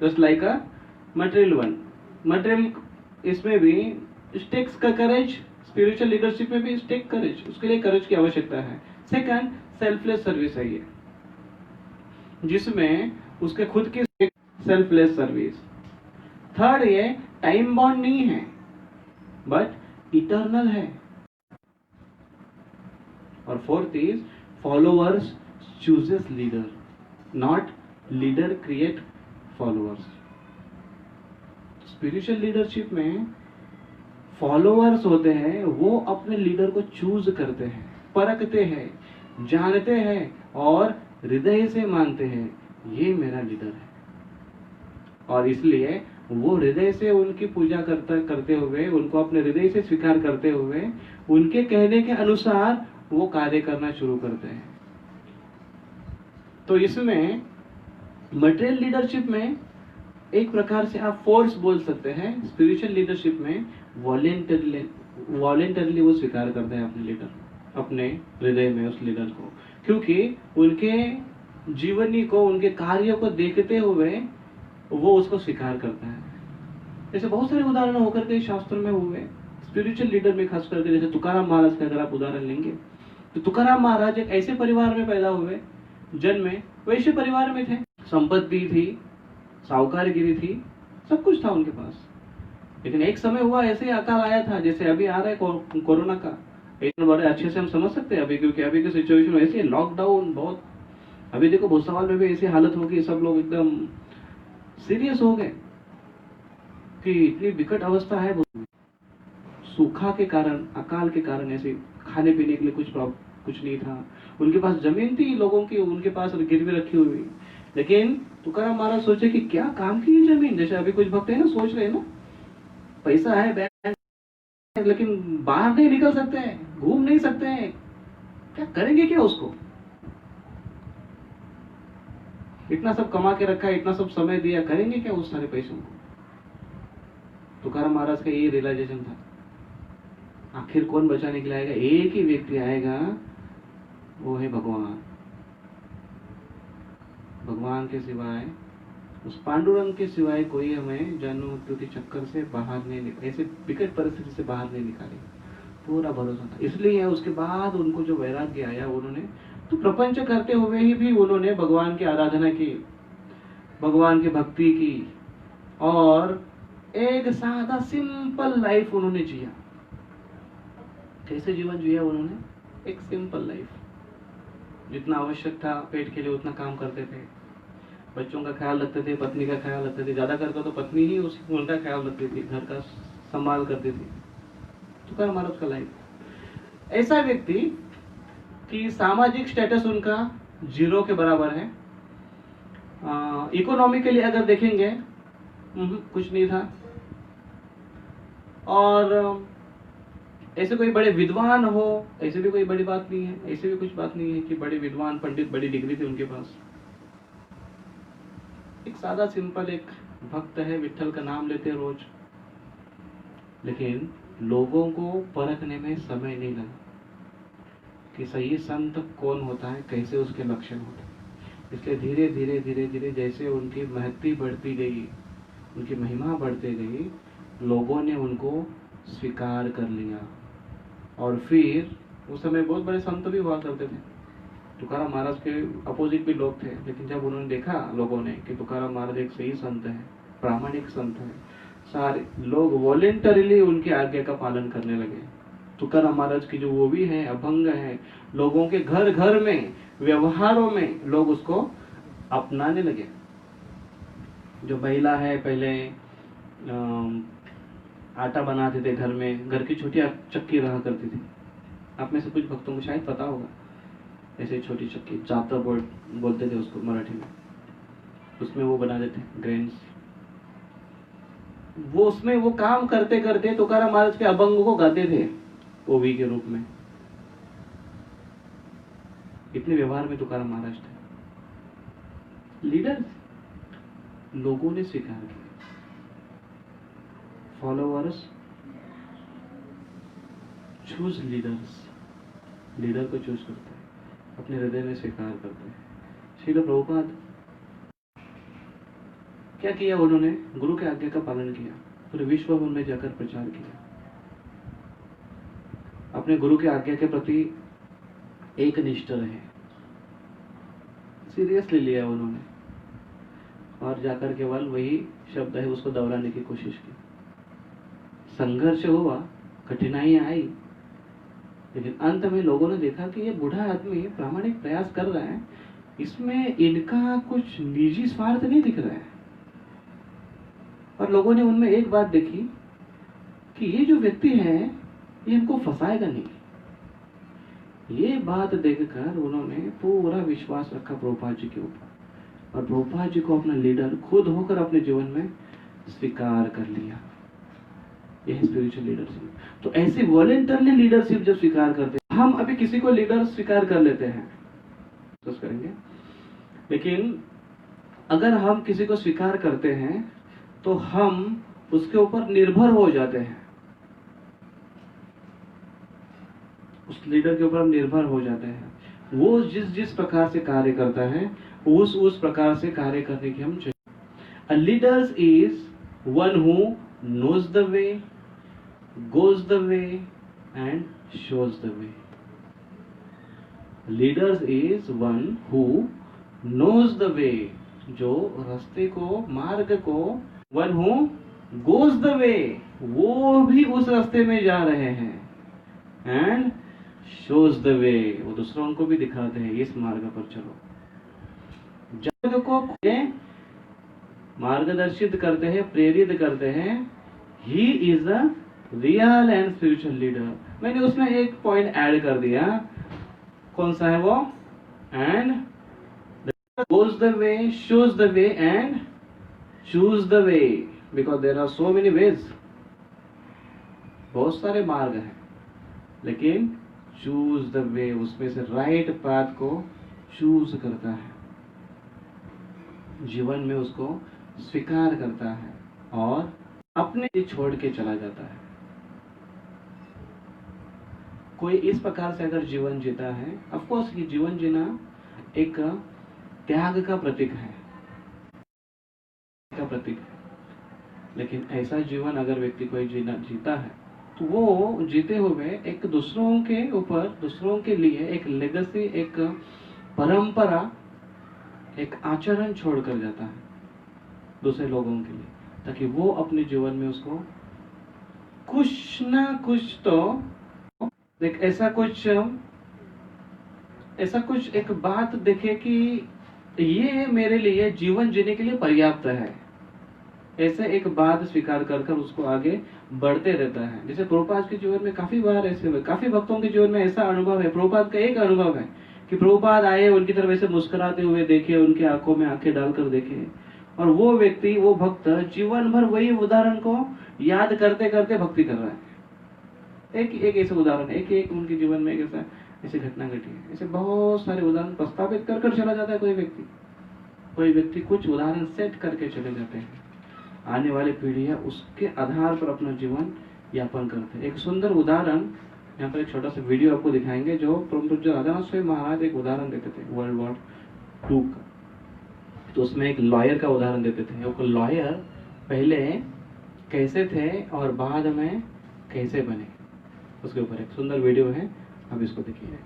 just like a material one. Material इसमें भी टेक्स का करेज, स्पिरिचुअल लीडरशिप में भी टेक करेज, उसके लिए करेज की आवश्यकता है। सेकंड, सेल्फलेस सर्विस है ये, जिसमें उसके खुद की सेल्फलेस सर्विस। थर्ड, ये टाइम बॉन्ड नहीं है बट इटर्नल है। और fourth is followers chooses leader, not leader create followers. Spiritual leadership में फॉलोअर्स होते हैं, वो अपने लीडर को चूज करते हैं, परखते हैं, जानते हैं और हृदय से मानते हैं ये मेरा लीडर है, और इसलिए वो हृदय से उनकी पूजा करते हुए, उनको अपने हृदय से स्वीकार करते हुए, उनके कहने के अनुसार वो कार्य करना शुरू करते हैं। तो इसमें मटेरियल लीडरशिप में एक प्रकार से आप फोर्स बोल सकते हैं, स्पिरिचुअल लीडरशिप में वॉलेंटरली वो स्वीकार करते हैं अपने लीडर, अपने हृदय में उस लीडर को, क्योंकि उनके जीवनी को, उनके कार्यों को देखते हुए वो उसको स्वीकार करता है। जैसे बहुत सारे उदाहरण होकर के शास्त्र में हुए स्पिरिचुअल लीडर में, खास करके जैसे तुकाराम महाराज का अगर आप उदाहरण लेंगे तो तुकाराम महाराज एक ऐसे परिवार में पैदा हुए, जन्मे वैसे परिवार में थे, संपत्ति थी, साहूकारगिरी थी, सब कुछ था उनके पास। लेकिन एक समय हुआ ऐसे अकाल आया था जैसे अभी आ रहा है कोरोना का, इतना बड़े अच्छे से हम समझ सकते हैं अभी, क्योंकि अभी की सिचुएशन ऐसी है, लॉकडाउन बहुत, अभी देखो भूसावल में भी ऐसी हालत होगी, सब लोग एकदम सीरियस हो गए कि इतनी विकट अवस्था है। सूखा के कारण, अकाल के कारण, ऐसे खाने पीने के लिए कुछ नहीं था, उनके पास जमीन थी लोगों की, उनके पास गिरवी रखी हुई। लेकिन तुकाराम महाराज सोचे कि क्या काम की ये जमीन, जैसे अभी कुछ भक्त है ना, सोच रहे हैं ना, पैसा है बैंक, लेकिन बाहर नहीं निकल सकते हैं, घूम नहीं सकते हैं, क्या करेंगे, क्या उसको, इतना सब कमा के रखा है, इतना सब समय दिया, करेंगे क्या उस सारे पैसों को। तुकाराम महाराज का ये रियलाइजेशन था, आखिर कौन बचाने के लिए आएगा, एक ही व्यक्ति आएगा, वो है भगवान। भगवान के सिवाय उस पांडुरंग के सिवाय कोई हमें जन्म मृत्यु के चक्कर से बाहर नहीं निकाले, ऐसे विकट परिस्थिति से बाहर नहीं निकाले, पूरा भरोसा था। इसलिए उसके बाद उनको जो वैराग्य आया, उन्होंने तो प्रपंच करते हुए ही भी उन्होंने भगवान की आराधना की, भगवान की भक्ति की, और एक सादा सिंपल लाइफ उन्होंने जिया। कैसे जीवन जिया उन्होंने? एक सिंपल लाइफ, जितना आवश्यक था पेट के लिए उतना काम करते थे, बच्चों का ख्याल रखते थे, पत्नी का ख्याल रखते थे, ज्यादा करके तो पत्नी ही उनका ख्याल रखती थी, घर का संभाल करती थी। तुकाराम महाराज का लाइफ ऐसा व्यक्ति कि सामाजिक स्टेटस उनका 0 के बराबर है। इकोनॉमिकली अगर देखेंगे कुछ नहीं था, और ऐसे कोई बड़े विद्वान हो ऐसे भी कोई बड़ी बात नहीं है, ऐसे भी कुछ बात नहीं है कि बड़े विद्वान पंडित बड़ी डिग्री थी उनके पास। एक सादा सिंपल एक भक्त है, विठ्ठल का नाम लेते हैं रोज, लेकिन लोगों को परखने में समय नहीं लगा कि सही संत कौन होता है, कैसे उसके लक्षण होते हैं। इसलिए धीरे धीरे धीरे धीरे जैसे उनकी महत्ती बढ़ती गई, उनकी महिमा बढ़ती गई, लोगों ने उनको स्वीकार कर लिया। और फिर उस समय बहुत बड़े संत भी हुआ करते थे, तुकाराम महाराज के अपोजिट भी लोग थे, लेकिन जब उन्होंने देखा लोगों ने कि तुकाराम महाराज एक सही संत है, प्रामाणिक संत है, सारे लोग वॉलेंटरीली उनकी आज्ञा का पालन करने लगे। तुकाराम महाराज की जो वो भी है, अभंग है, लोगों के घर घर में, व्यवहारों में लोग उसको अपनाने लगे। जो महिला है पहले आटा बनाते थे घर में, घर की छोटी चक्की रहा करती थी, आप में से कुछ भक्तों को शायद पता होगा, ऐसे छोटी चक्की जाता बोलते थे उसको मराठी में, उसमें वो बना देते ग्रेन्स। वो उसमें वो काम करते करते तुकाराम महाराज के अभंग को गाते थे ओवी के रूप में। इतने व्यवहार में तुकाराम महाराज थे। लीडर लोगों ने स्वीकार किया, फॉलोअर्स चूज लीडर्स, लीडर को चूज करते हैं, अपने हृदय में स्वीकार करते हैं। श्रील प्रभुपाद क्या किया, उन्होंने गुरु के आज्ञा का पालन किया, पूरे विश्व में जाकर प्रचार किया, अपने गुरु के आज्ञा के प्रति एक निष्ठ रहे, सीरियसली लिया उन्होंने, और जाकर केवल वही शब्द है उसको दोहराने की कोशिश की। संघर्ष हुआ, कठिनाइयां आई, लेकिन अंत में लोगों ने देखा कि ये बूढ़ा आदमी प्रामाणिक प्रयास कर रहा है, इसमें इनका कुछ निजी स्वार्थ नहीं दिख रहा है। और लोगों ने उनमें एक बात देखी कि ये जो व्यक्ति है ये हमको फंसाएगा नहीं। ये बात देखकर उन्होंने पूरा विश्वास रखा प्रभुपाद जी के ऊपर, और प्रभुपाद जी को अपना लीडर खुद होकर अपने जीवन में स्वीकार कर लिया। यह स्पिरिचुअल लीडरशिप। तो ऐसे वॉलेंटरली लीडरशिप जब स्वीकार करते हैं, हम अभी किसी को लीडर स्वीकार कर लेते हैं तो करेंगे, लेकिन अगर हम किसी को स्वीकार करते हैं तो हम उसके ऊपर निर्भर हो जाते हैं, उस लीडर के ऊपर हम निर्भर हो जाते हैं। वो जिस प्रकार से कार्य करता है उस प्रकार से कार्य करने की हम चाहिए। A leader is one who knows the way, goes the way and shows the way. Leaders is one who knows the way, जो रास्ते को, मार्ग को, one who goes the way, वो भी उस रास्ते में जा रहे हैं, and shows the way, वो दूसरों को भी दिखाते हैं इस मार्ग पर चलो। जग को मार्गदर्शित करते हैं, प्रेरित करते हैं। He is a real and spiritual leader. मैंने उसमें एक पॉइंट ऐड कर दिया, कौन सा है वो? And goes the way, shows the way and choose the way, because there are so many ways. बहुत सारे मार्ग हैं, लेकिन चूज द वे, उसमें से राइट पाथ को चूज करता है, जीवन में उसको स्वीकार करता है और अपने छोड़ के चला जाता है। कोई इस प्रकार से अगर जीवन जीता है, ऑफ कोर्स ये जीवन जीना एक त्याग का प्रतीक है। का प्रतीक है। लेकिन ऐसा जीवन अगर व्यक्ति कोई जीता है तो वो जीते हुए एक दूसरों के ऊपर, दूसरों के लिए एक लेगेसी, एक परंपरा, एक आचरण छोड़ कर जाता है दूसरे लोगों के लिए, ताकि वो अपने जीवन में उसको कुछ ना कुछ तो एक ऐसा कुछ एक बात देखे कि ये मेरे लिए जीवन जीने के लिए पर्याप्त है, ऐसे एक बात स्वीकार कर कर उसको आगे बढ़ते रहता है। जैसे प्रभुपाद के जीवन में काफी बार ऐसे हुए, काफी भक्तों के जीवन में ऐसा अनुभव है। प्रभुपाद का एक अनुभव है कि प्रभुपाद आए, उनकी तरफ ऐसे मुस्कुराते हुए देखे, उनके आंखों में आंखें डालकर देखे, और वो व्यक्ति, वो भक्त जीवन भर वही उदाहरण को याद करते करते भक्ति कर रहा है। एक ऐसे उदाहरण, एक उनके जीवन में एक ऐसी घटना घटी है। ऐसे बहुत सारे उदाहरण प्रस्तावित कर चला जाता है कोई व्यक्ति कुछ उदाहरण सेट करके चले जाते हैं। आने वाली पीढ़ियां उसके आधार पर अपना जीवन यापन करते हैं। एक सुंदर उदाहरण यहाँ पर एक छोटा सा वीडियो आपको दिखाएंगे, जो राधानाथ स्वयं महाराज एक उदाहरण देते थे वर्ल्ड वॉर 2 का। तो उसमें एक लॉयर का उदाहरण देते थे। वो लॉयर पहले कैसे थे और बाद में कैसे बने, उसके ऊपर एक सुंदर वीडियो है, अब इसको देखिए।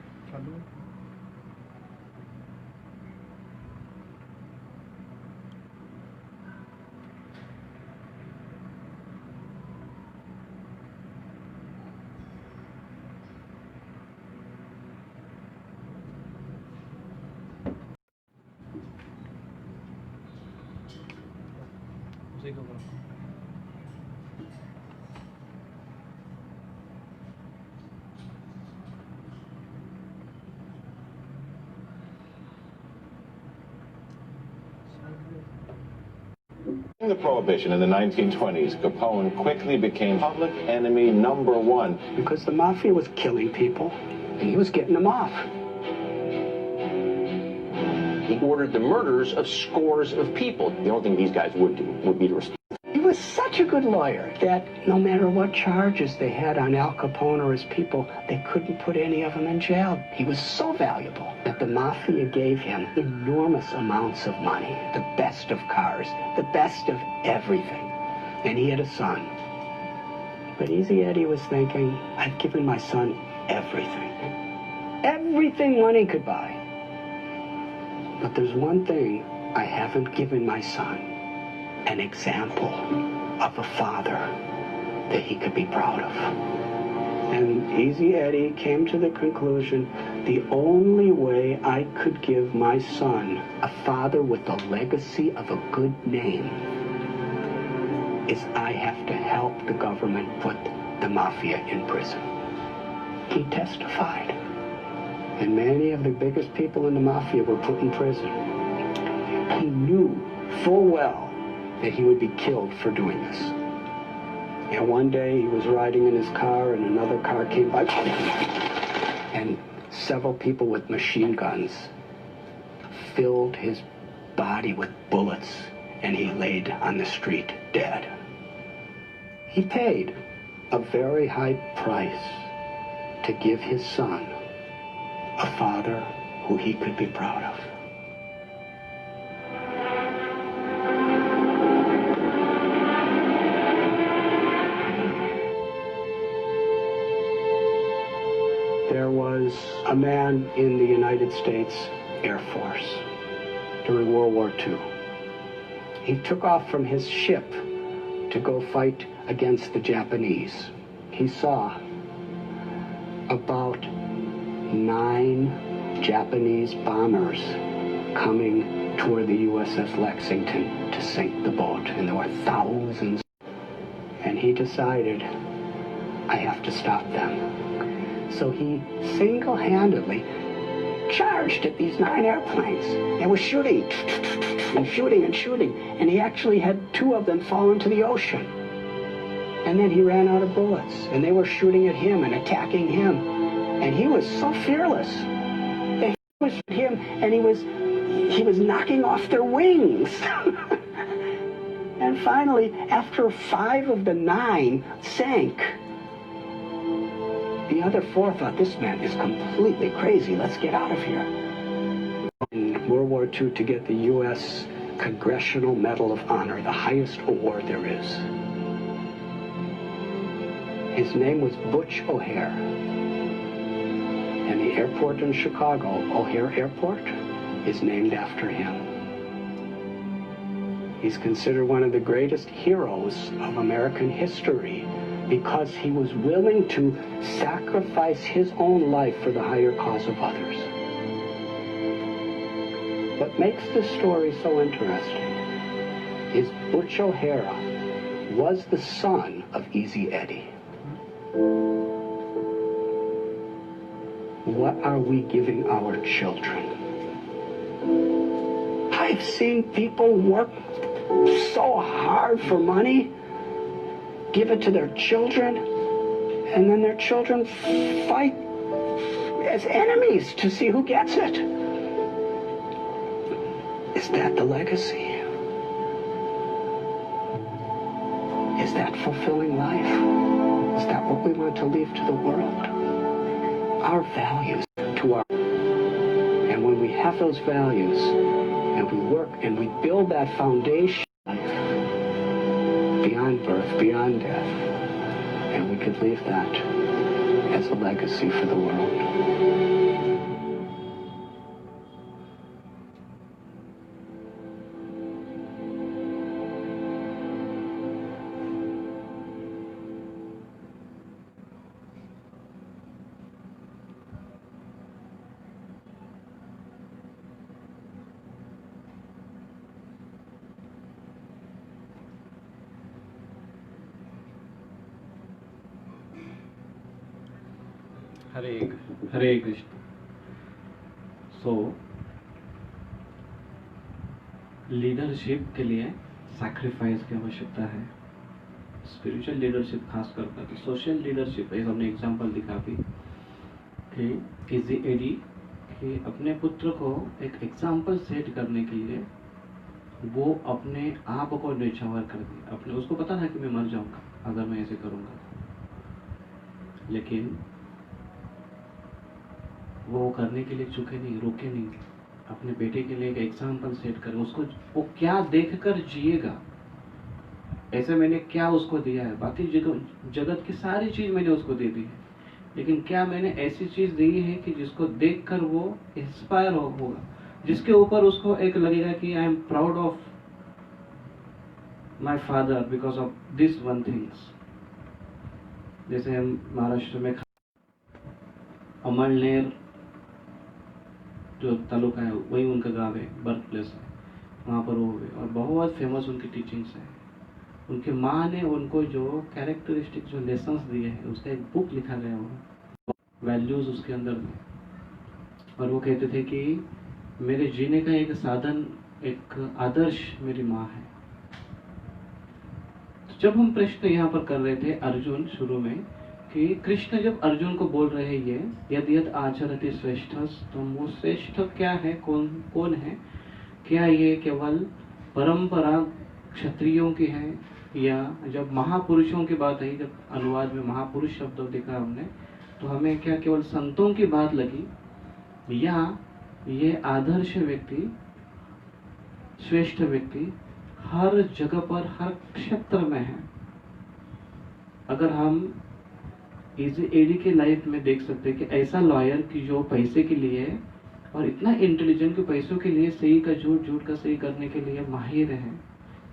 During the Prohibition in the 1920s, Capone quickly became public enemy #1. Because the mafia was killing people, and he was getting them off. He ordered the murders of scores of people. The only thing these guys would do would be to respond. He was such a good lawyer that no matter what charges they had on Al Capone or his people, they couldn't put any of them in jail. He was so valuable that the mafia gave him enormous amounts of money, the best of cars, the best of everything. And he had a son. But Easy Eddie was thinking, I've given my son everything. Everything money could buy. But there's one thing I haven't given my son. An example of a father that he could be proud of. And Easy Eddie came to the conclusion, the only way I could give my son a father with the legacy of a good name is I have to help the government put the mafia in prison. He testified. And many of the biggest people in the mafia were put in prison. He knew full well that he would be killed for doing this. And one day he was riding in his car and another car came by and several people with machine guns filled his body with bullets and he laid on the street dead. He paid a very high price to give his son a father who he could be proud of. There was a man in the United States Air Force during World War II. He took off from his ship to go fight against the Japanese. He saw about 9 Japanese bombers coming toward the USS Lexington to sink the boat, and there were thousands. And he decided, I have to stop them. So he single-handedly charged at these 9 airplanes. They were shooting and shooting and shooting, and he actually had 2 of them fall into the ocean. And then he ran out of bullets, and they were shooting at him and attacking him. And he was so fearless. They was him, and he was knocking off their wings. And finally, after 5 of the 9 sank, the other 4 thought, this man is completely crazy. Let's get out of here. In World War II, to get the U.S. Congressional Medal of Honor, the highest award there is. His name was Butch O'Hare. And the airport in Chicago, O'Hare Airport, is named after him. He's considered one of the greatest heroes of American history because he was willing to sacrifice his own life for the higher cause of others. What makes this story so interesting is Butch O'Hara was the son of Easy Eddie. What are we giving our children? I've seen people work so hard for money, give it to their children, and then their children fight as enemies to see who gets it. Is that the legacy? Is that fulfilling life? Is that what we want to leave to the world? Our values to our... And when we have those values, and we work and we build that foundation beyond birth, beyond death, and we could leave that as a legacy for the world. Hare Krishna. So leadership के लिए sacrifice की आवश्यकता है. Spiritual leadership खास करके social leadership, एक हमने example दिखा भी कि इजी एडी कि अपने पुत्र को एक एग्जांपल सेट करने के लिए वो अपने आप को न्यौछावर कर दिया. अपने उसको पता था कि मैं मर जाऊंगा अगर मैं ऐसे करूंगा, लेकिन वो करने के लिए चुके नहीं, रुके नहीं. अपने बेटे के लिए एक एग्जाम्पल सेट करें. उसको वो क्या देखकर जिएगा, ऐसे मैंने क्या उसको दिया है. बाकी जगत की सारी चीज मैंने उसको दे दी है, लेकिन क्या मैंने ऐसी चीज दी है कि जिसको देखकर वो इंस्पायर होगा, जिसके ऊपर उसको एक लगेगा कि I am proud of my father because of this one things. जैसे हम महाराष्ट्र में अमलनेर जो तालुका है वही उनका गांव है, बर्थ प्लेस है, वहाँ पर वो हुए और बहुत फेमस उनकी टीचिंग्स है. उनके माँ ने उनको जो कैरेक्टरिस्टिक जो लेसन्स दिए हैं उसका एक बुक लिखा गया हुआ, वैल्यूज उसके अंदर में. और वो कहते थे कि मेरे जीने का एक साधन, एक आदर्श मेरी माँ है. तो जब हम प्रश्न यहाँ पर कर रहे थे अर्जुन शुरू में कि कृष्ण जब अर्जुन को बोल रहे हैं ये यद यद आचरति श्रेष्ठ, तो वो श्रेष्ठ क्या है, कौन है, क्या ये केवल परंपरा क्षत्रियों की है, या जब महापुरुषों की बात आई, जब अनुवाद में महापुरुष शब्द देखा हमने तो हमें क्या केवल संतों की बात लगी, या ये आदर्श व्यक्ति, श्रेष्ठ व्यक्ति हर जगह पर हर क्षेत्र में है. अगर हम इजी एडी के लाइफ में देख सकते हैं कि ऐसा लॉयर की जो पैसे के लिए और इतना इंटेलिजेंट कि पैसों के लिए सही का झूठ, झूठ का सही करने के लिए माहिर है,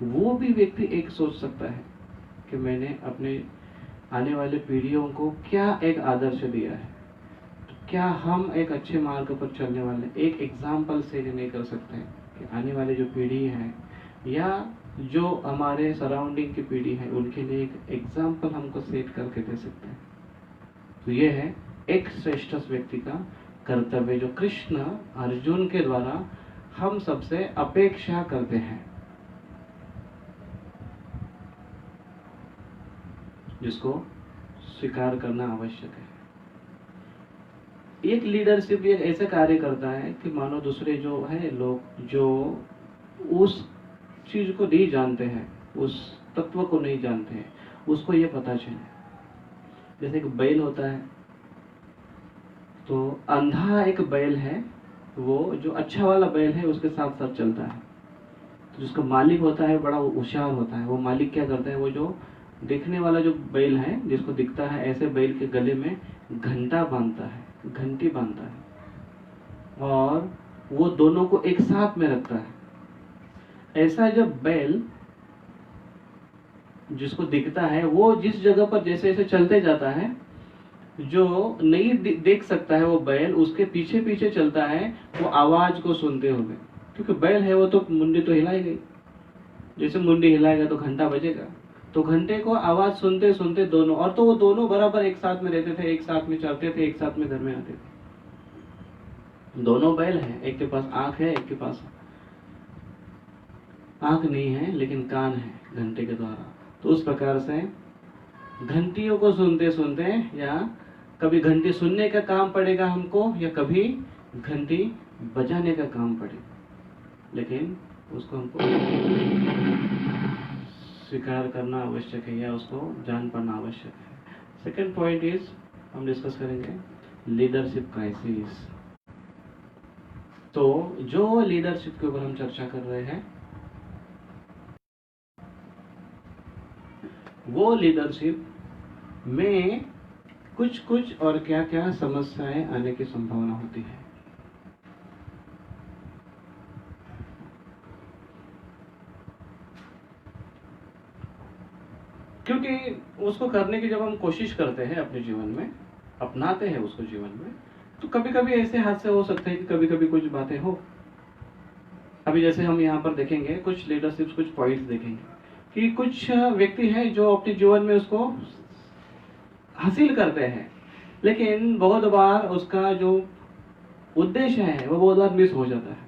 वो भी व्यक्ति एक सोच सकता है कि मैंने अपने आने वाले पीढ़ियों को क्या एक आदर्श दिया है. तो क्या हम एक अच्छे मार्ग पर चलने वाले एक एग्जाम्पल से नहीं कर सकते हैं कि आने वाली जो पीढ़ी है या जो हमारे सराउंडिंग की पीढ़ी है उनके लिए एक एग्जाम्पल हमको सेट करके दे सकते हैं. तो ये है एक श्रेष्ठ व्यक्ति का कर्तव्य जो कृष्ण अर्जुन के द्वारा हम सबसे अपेक्षा करते हैं, जिसको स्वीकार करना आवश्यक है. एक लीडरशिप एक ऐसे कार्य करता है कि मानो दूसरे जो है लोग जो उस चीज को नहीं जानते हैं, उस तत्व को नहीं जानते हैं, उसको ये पता चले. जैसे एक बैल होता है, तो अंधा एक बैल है, वो जो अच्छा वाला बैल है उसके साथ साथ चलता है. तो जिसका मालिक होता है बड़ा होशियार होता है। वो मालिक क्या करता है, वो जो देखने वाला जो बैल है, जिसको दिखता है ऐसे बैल के गले में घंटा बांधता है, घंटी बांधता है, और वो दोनों को एक साथ में रखता है। ऐसा जब बैल जिसको दिखता है, वो जिस जगह पर जैसे जैसे चलते जाता है, जो नहीं देख सकता है वो बैल उसके पीछे पीछे चलता है, वो आवाज को सुनते हुए। क्योंकि बैल है वो तो मुंडी तो हिलाएगा ही, जैसे मुंडी हिलाएगा तो घंटा बजेगा। तो घंटे को आवाज सुनते सुनते दोनों, और तो वो दोनों बराबर एक साथ में रहते थे, एक साथ में चलते थे, एक साथ में घर में आते थे। दोनों बैल हैं, एक के पास आंख है, एक के पास आंख नहीं है लेकिन कान है घंटे के द्वारा। तो उस प्रकार से घंटियों को सुनते सुनते, या कभी घंटी सुनने का काम पड़ेगा हमको, या कभी घंटी बजाने का काम पड़ेगा, लेकिन उसको हमको स्वीकार करना आवश्यक है, या उसको जान पाना आवश्यक है। सेकंड पॉइंट इज, हम डिस्कस करेंगे लीडरशिप क्राइसिस। तो जो लीडरशिप के ऊपर हम चर्चा कर रहे हैं, वो लीडरशिप में कुछ कुछ और क्या क्या समस्याएं आने की संभावना होती है। क्योंकि उसको करने की जब हम कोशिश करते हैं अपने जीवन में, अपनाते हैं उसको जीवन में, तो कभी कभी ऐसे हादसे हो सकते हैं कि कभी कभी कुछ बातें हो। अभी जैसे हम यहाँ पर देखेंगे कुछ लीडरशिप, कुछ पॉइंट्स देखेंगे कि कुछ व्यक्ति हैं जो अपने जीवन में उसको हासिल करते हैं, लेकिन बहुत बार उसका जो उद्देश्य है वो बहुत बार मिस हो जाता है।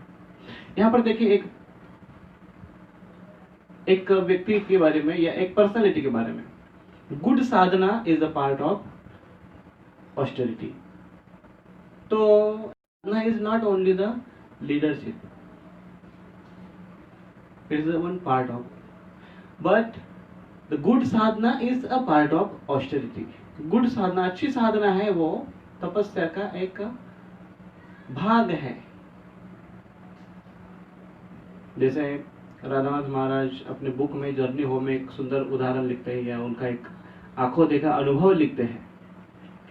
यहाँ पर देखिए एक व्यक्ति के बारे में, या एक पर्सनालिटी के बारे में, good sadhana is a part of austerity. तो sadhana is not only the leadership, it is one part of, but the good sadhana is a part of austerity. Good sadhana, अच्छी साधना है, वो तपस्या का एक भाग है। जैसे राधानाथ महाराज अपने बुक में जर्नी होम में एक सुंदर उदाहरण लिखते हैं, या उनका एक आंखों देखा अनुभव लिखते हैं।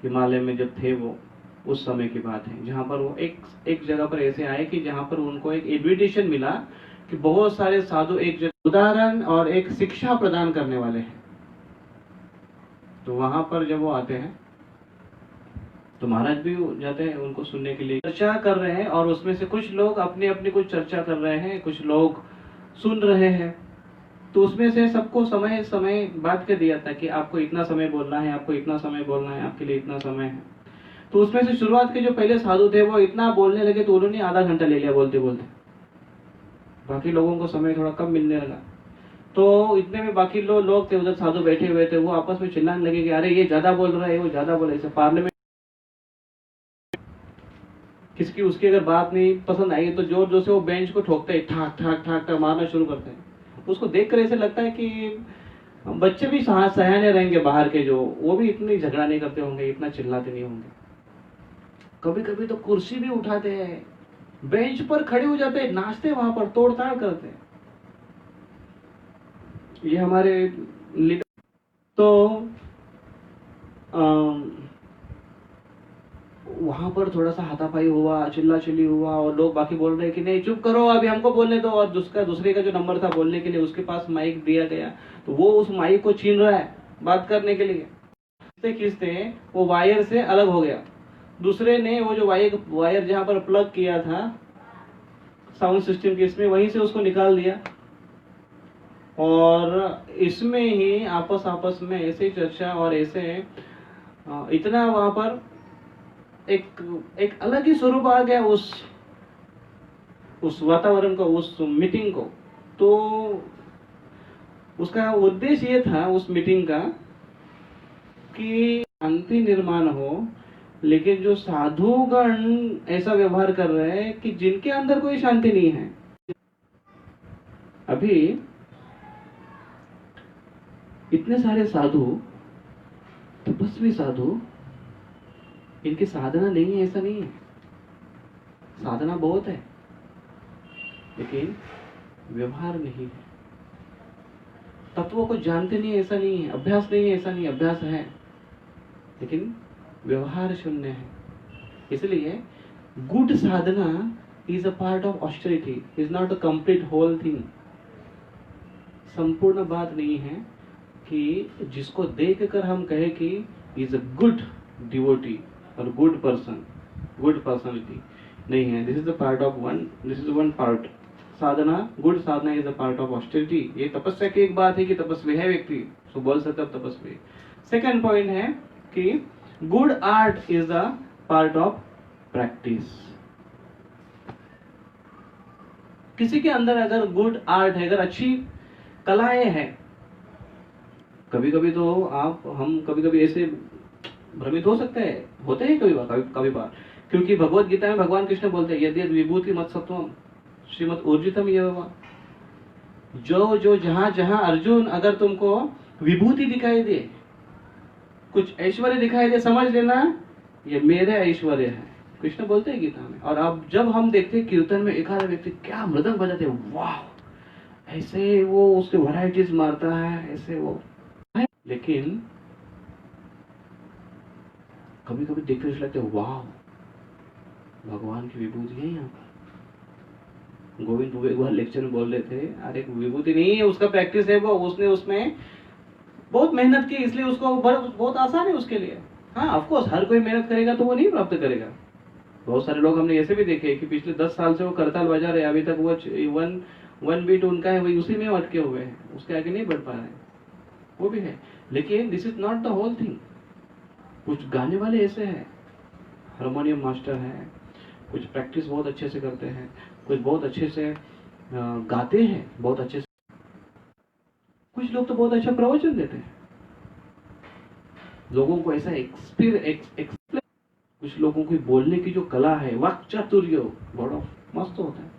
हिमालय में जब थे वो, उस समय की बात है, जहां पर वो एक जगह पर ऐसे आए कि जहां पर उनको एक इन्विटेशन मिला कि बहुत सारे साधु एक जगह उदाहरण और एक शिक्षा प्रदान करने वाले हैं। तो वहां पर जब वो आते हैं तो महाराज भी जाते हैं उनको सुनने के लिए। चर्चा कर रहे हैं, और उसमें से कुछ लोग अपनी अपनी कुछ चर्चा कर रहे हैं, कुछ लोग सुन रहे हैं। तो उसमें से सबको समय समय बात कर दिया था कि आपको इतना समय बोलना है, आपको इतना समय बोलना है, आपके लिए इतना समय है। तो उसमें से शुरुआत के जो पहले साधु थे वो इतना बोलने लगे तो उन्होंने आधा घंटा ले लिया बोलते बोलते। बाकी लोगों को समय थोड़ा कम मिलने लगा। तो इतने में बाकी लोग थे उधर, साधु बैठे हुए थे, वो आपस में चिल्लाने लगे कि अरे ये ज्यादा बोल रहा है, वो ज्यादा बोल रहा है। पार्लियामेंट किसकी उसकी अगर बात नहीं पसंद आई तो जोर जोर से वो बेंच को ठोकते हैं, ठाक ठाक ठाक ठाक मारना शुरू करते हैं। उसको देखकर ऐसे लगता है कि बच्चे भी सयाने रहेंगे बाहर के, जो वो भी इतनी झगड़ा नहीं करते होंगे, इतना चिल्लाते नहीं होंगे। कभी कभी तो कुर्सी भी उठाते हैं, बेंच पर खड़े हो जाते हैं, नाचते वहां पर, तोड़ताड़ करते हैं। ये हमारे लीडर। तो वहां पर थोड़ा सा हाथापाई हुआ, चिल्ला चिल्ली हुआ, और लोग बाकी बोल रहे हैं कि नहीं चुप करो, अभी हमको बोलने दो। और दूसरे का जो नंबर था बोलने के लिए, उसके पास माइक दिया गया, तो वो उस माइक को छीन रहा है बात करने के लिए। खींचते वो वायर से अलग हो गया। दूसरे ने वो जो वायर जहां पर प्लग किया था साउंड सिस्टम के, इसमें वहीं से उसको निकाल दिया, और इसमें ही आपस में ऐसे चर्चा, और ऐसे इतना वहां पर एक अलग ही स्वरूप आ गया उस वातावरण को, उस मीटिंग को। तो उसका उद्देश्य ये था उस मीटिंग का कि शांति निर्माण हो, लेकिन जो साधुगण ऐसा व्यवहार कर रहे हैं कि जिनके अंदर कोई शांति नहीं है। अभी इतने सारे साधु, तपस्वी साधु, इनकी साधना नहीं है ऐसा नहीं है, साधना बहुत है, लेकिन व्यवहार नहीं है। तत्वों को जानते नहीं ऐसा नहीं है, अभ्यास नहीं है ऐसा नहीं, अभ्यास है लेकिन व्यवहार शून्य है। इसलिए good sadhana is a part of austerity, is not a complete whole thing. संपूर्ण बात नहीं है कि जिसको देख कर हम कहे कि इज अ गुड डिवोटी और गुड पर्सन, गुड पर्सनालिटी नहीं है। This is the part of one, this is one part. Sadhana, good sadhana is a part of austerity. ये तपस्या की एक बात है कि तपस्वी है व्यक्ति, तो बोल सकते हैं तपस्वी। सेकेंड पॉइंट है कि good art is a part of practice. किसी के अंदर अगर गुड आर्ट है, अगर अच्छी कलाएं हैं, कभी कभी तो हम कभी कभी ऐसे भ्रमित हो सकते हैं, होते हैं कभी बार, क्योंकि भगवत गीता में भगवान कृष्ण बोलते हैं यदि विभूति मत सत्वम श्रीमद ऊर्जितम यह। जो जहां जहां अर्जुन अगर तुमको विभूति दिखाई दे, कुछ ऐश्वर्य दिखाई दे, समझ लेना ये मेरे ऐश्वर्य है, कृष्ण बोलते हैं गीता में। और अब जब हम देखते हैं कीर्तन में एक आध व्यक्ति क्या मृदंग बजाते हैं, वाह, ऐसे वो उसके वैरायटीज मारता है, ऐसे वो, लेकिन कभी कभी देखते हुए लगते वाह, भगवान की विभूति है यहाँ पर। गोविंद बुबे एक बार लेक्चर में बोल रहे थे, अरे विभूति नहीं है, उसका प्रैक्टिस है, वो उसने उसमें बहुत मेहनत की, इसलिए उसको बहुत आसान है उसके लिए। हाँ ऑफ कोर्स हर कोई मेहनत करेगा तो वो नहीं प्राप्त करेगा। बहुत सारे लोग हमने ऐसे भी देखे कि पिछले 10 साल से वो करताल बजा रहे, अभी तक वो वन बीट उनका है, वही उसी में अटके हुए हैं, उसके आगे नहीं बढ़ पा रहे, वो भी है। लेकिन this is not the whole thing. कुछ गाने वाले ऐसे हैं, हारमोनियम मास्टर हैं, कुछ प्रैक्टिस बहुत अच्छे से करते हैं, कुछ बहुत अच्छे से गाते हैं, बहुत अच्छे से, कुछ लोग तो बहुत अच्छा प्रवचन देते हैं, लोगों को ऐसा एक्सप्लेन, कुछ लोगों की बोलने की जो कला है, वाक् चातुर्य बड़ा मस्त होता है,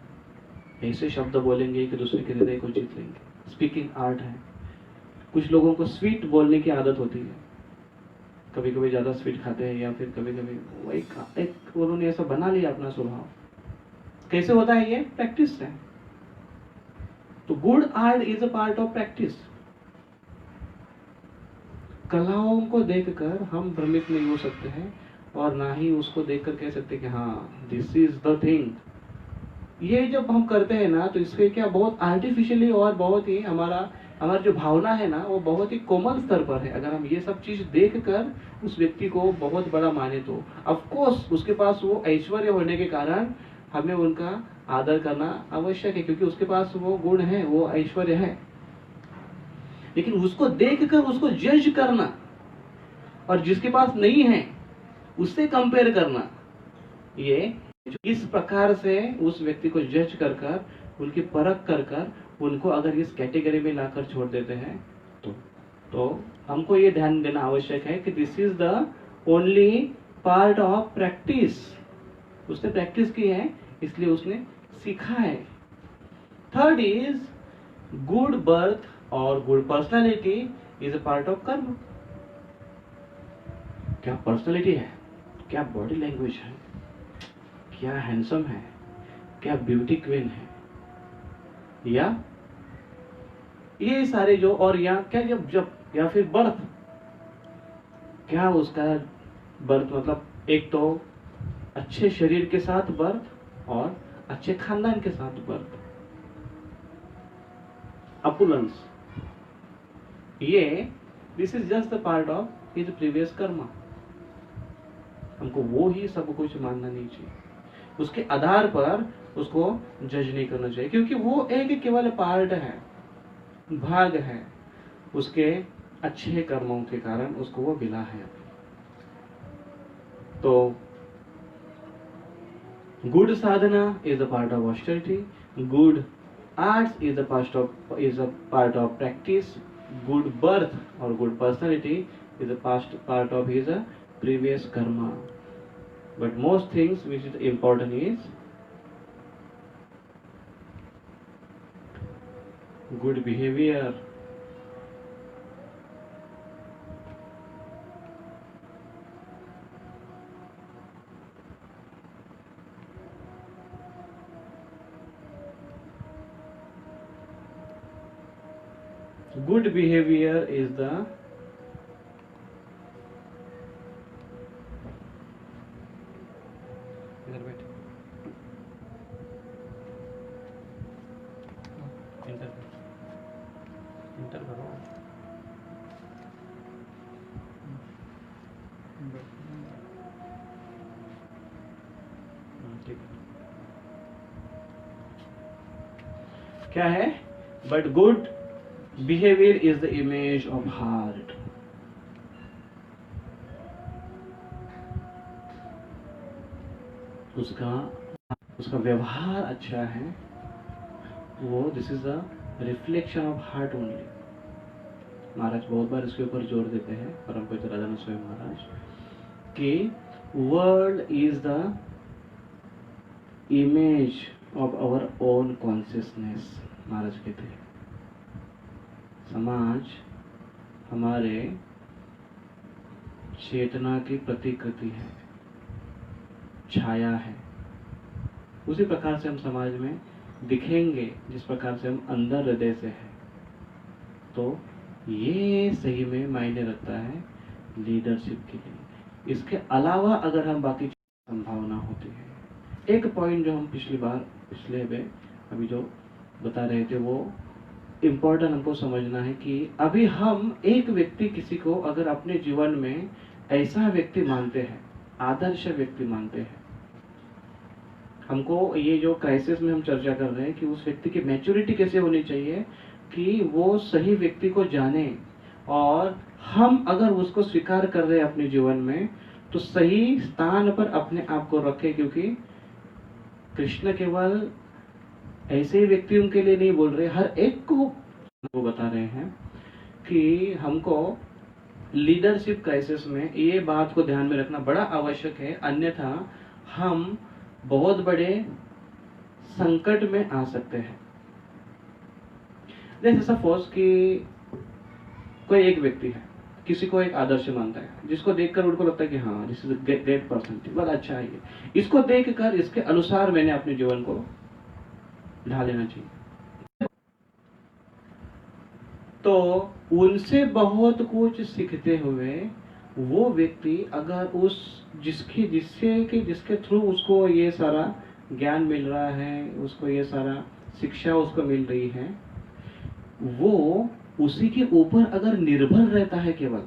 ऐसे शब्द बोलेंगे कि दूसरे के हृदय को जीत लेंगे, स्पीकिंग आर्ट है। कुछ लोगों को स्वीट बोलने की आदत होती है, कभी कभी ज्यादा स्वीट खाते हैं, या फिर कभी कभी एक उन्होंने ऐसा बना लिया अपना स्वभाव। कैसे होता है ये? प्रैक्टिस है। तो good art is a part of practice. कलाओं को देखकर हम भ्रमित नहीं हो सकते हैं, और ना ही उसको देखकर कह सकते कि हाँ दिस इज द थिंग। ये जब हम करते हैं ना, तो इससे क्या बहुत आर्टिफिशियली और बहुत ही हमारी जो भावना है ना, वो बहुत ही कोमल स्तर पर है। अगर हम ये सब चीज देखकर उस व्यक्ति को बहुत बड़ा माने, तो ऑफ कोर्स उसके पास वो ऐश्वर्य होने के कारण हमें उनका आदर करना आवश्यक है, क्योंकि उसके पास वो गुण है, वो ऐश्वर्य है। लेकिन उसको देखकर उसको जज करना और जिसके पास नहीं है उससे कंपेयर करना, ये इस प्रकार से उस व्यक्ति को जज कर उनकी परख कर उनको अगर इस कैटेगरी में लाकर छोड़ देते हैं, तो हमको ये ध्यान देना आवश्यक है कि this is the only part of practice. उसने प्रैक्टिस की है, इसलिए उसने सीखा है। थर्ड इज गुड बर्थ और good personality is a part of कर्म। क्या पर्सनालिटी है, क्या बॉडी लैंग्वेज है, क्या हैंडसम है, क्या ब्यूटी क्वीन है, या ये सारे जो, और या क्या जब या फिर बर्थ, क्या उसका बर्थ मतलब एक तो अच्छे शरीर के साथ बर्थ और अच्छे खानदान के साथ बर्थ, अपुलेंस, ये this is just the part of his previous Karma. हमको वो ही सब कुछ मानना नहीं चाहिए, उसके आधार पर उसको जज नहीं करना चाहिए, क्योंकि वो एक केवल पार्ट है, भाग है उसके अच्छे कर्मों के कारण उसको वो मिला है। तो good sadhana is a part of austerity, good arts is a part of practice, good birth और good personality is a part of his previous karma. But most things which is important is good behavior, Good behavior is the इधर बैठ inter करो ठीक है क्या है but good behaviour is the image of heart उसका व्यवहार अच्छा है वो this is the reflection of heart only Maharaj बहुत बार इसके ऊपर जोर देते हैं परम पूज्य राजानंद स्वामी महाराज कि world is the image of our own consciousness Maharaj कहते हैं समाज हमारे चेतना की प्रतिकृति है छाया है उसी प्रकार से हम समाज में दिखेंगे जिस प्रकार से हम अंदर हृदय से हैं तो ये सही में मायने रखता है लीडरशिप के लिए इसके अलावा अगर हम बाकी संभावना होती है एक पॉइंट जो हम पिछले में अभी जो बता रहे थे वो इम्पोर्टेंट हमको समझना है कि अभी हम एक व्यक्ति किसी को अगर अपने जीवन में ऐसा व्यक्ति मानते हैं आदर्श व्यक्ति मानते हैं हमको ये जो क्राइसिस में हम चर्चा कर रहे हैं कि उस व्यक्ति की मैच्योरिटी कैसे होनी चाहिए कि वो सही व्यक्ति को जाने और हम अगर उसको स्वीकार कर रहे हैं अपने जीवन में तो सही स्थान पर अपने आप को रखें क्योंकि कृष्ण केवल ऐसे ही व्यक्तियों के लिए नहीं बोल रहे हर एक को वो बता रहे हैं कि हमको लीडरशिप क्राइसिस में ये बात को ध्यान में रखना बड़ा आवश्यक है अन्यथा हम बहुत बड़े संकट में आ सकते हैं जैसे सपोज कि कोई एक व्यक्ति है किसी को एक आदर्श मानता है जिसको देखकर उनको लगता है कि हाँ दिस इज ग्रेट पर्सन बहुत अच्छा है ये इसको देखकर इसके अनुसार मैंने अपने जीवन को ढाल लेना चाहिए तो उनसे बहुत कुछ सीखते हुए वो व्यक्ति अगर उस जिसके थ्रू उसको ये सारा ज्ञान मिल रहा है उसको ये सारा शिक्षा उसको मिल रही है वो उसी के ऊपर अगर निर्भर रहता है केवल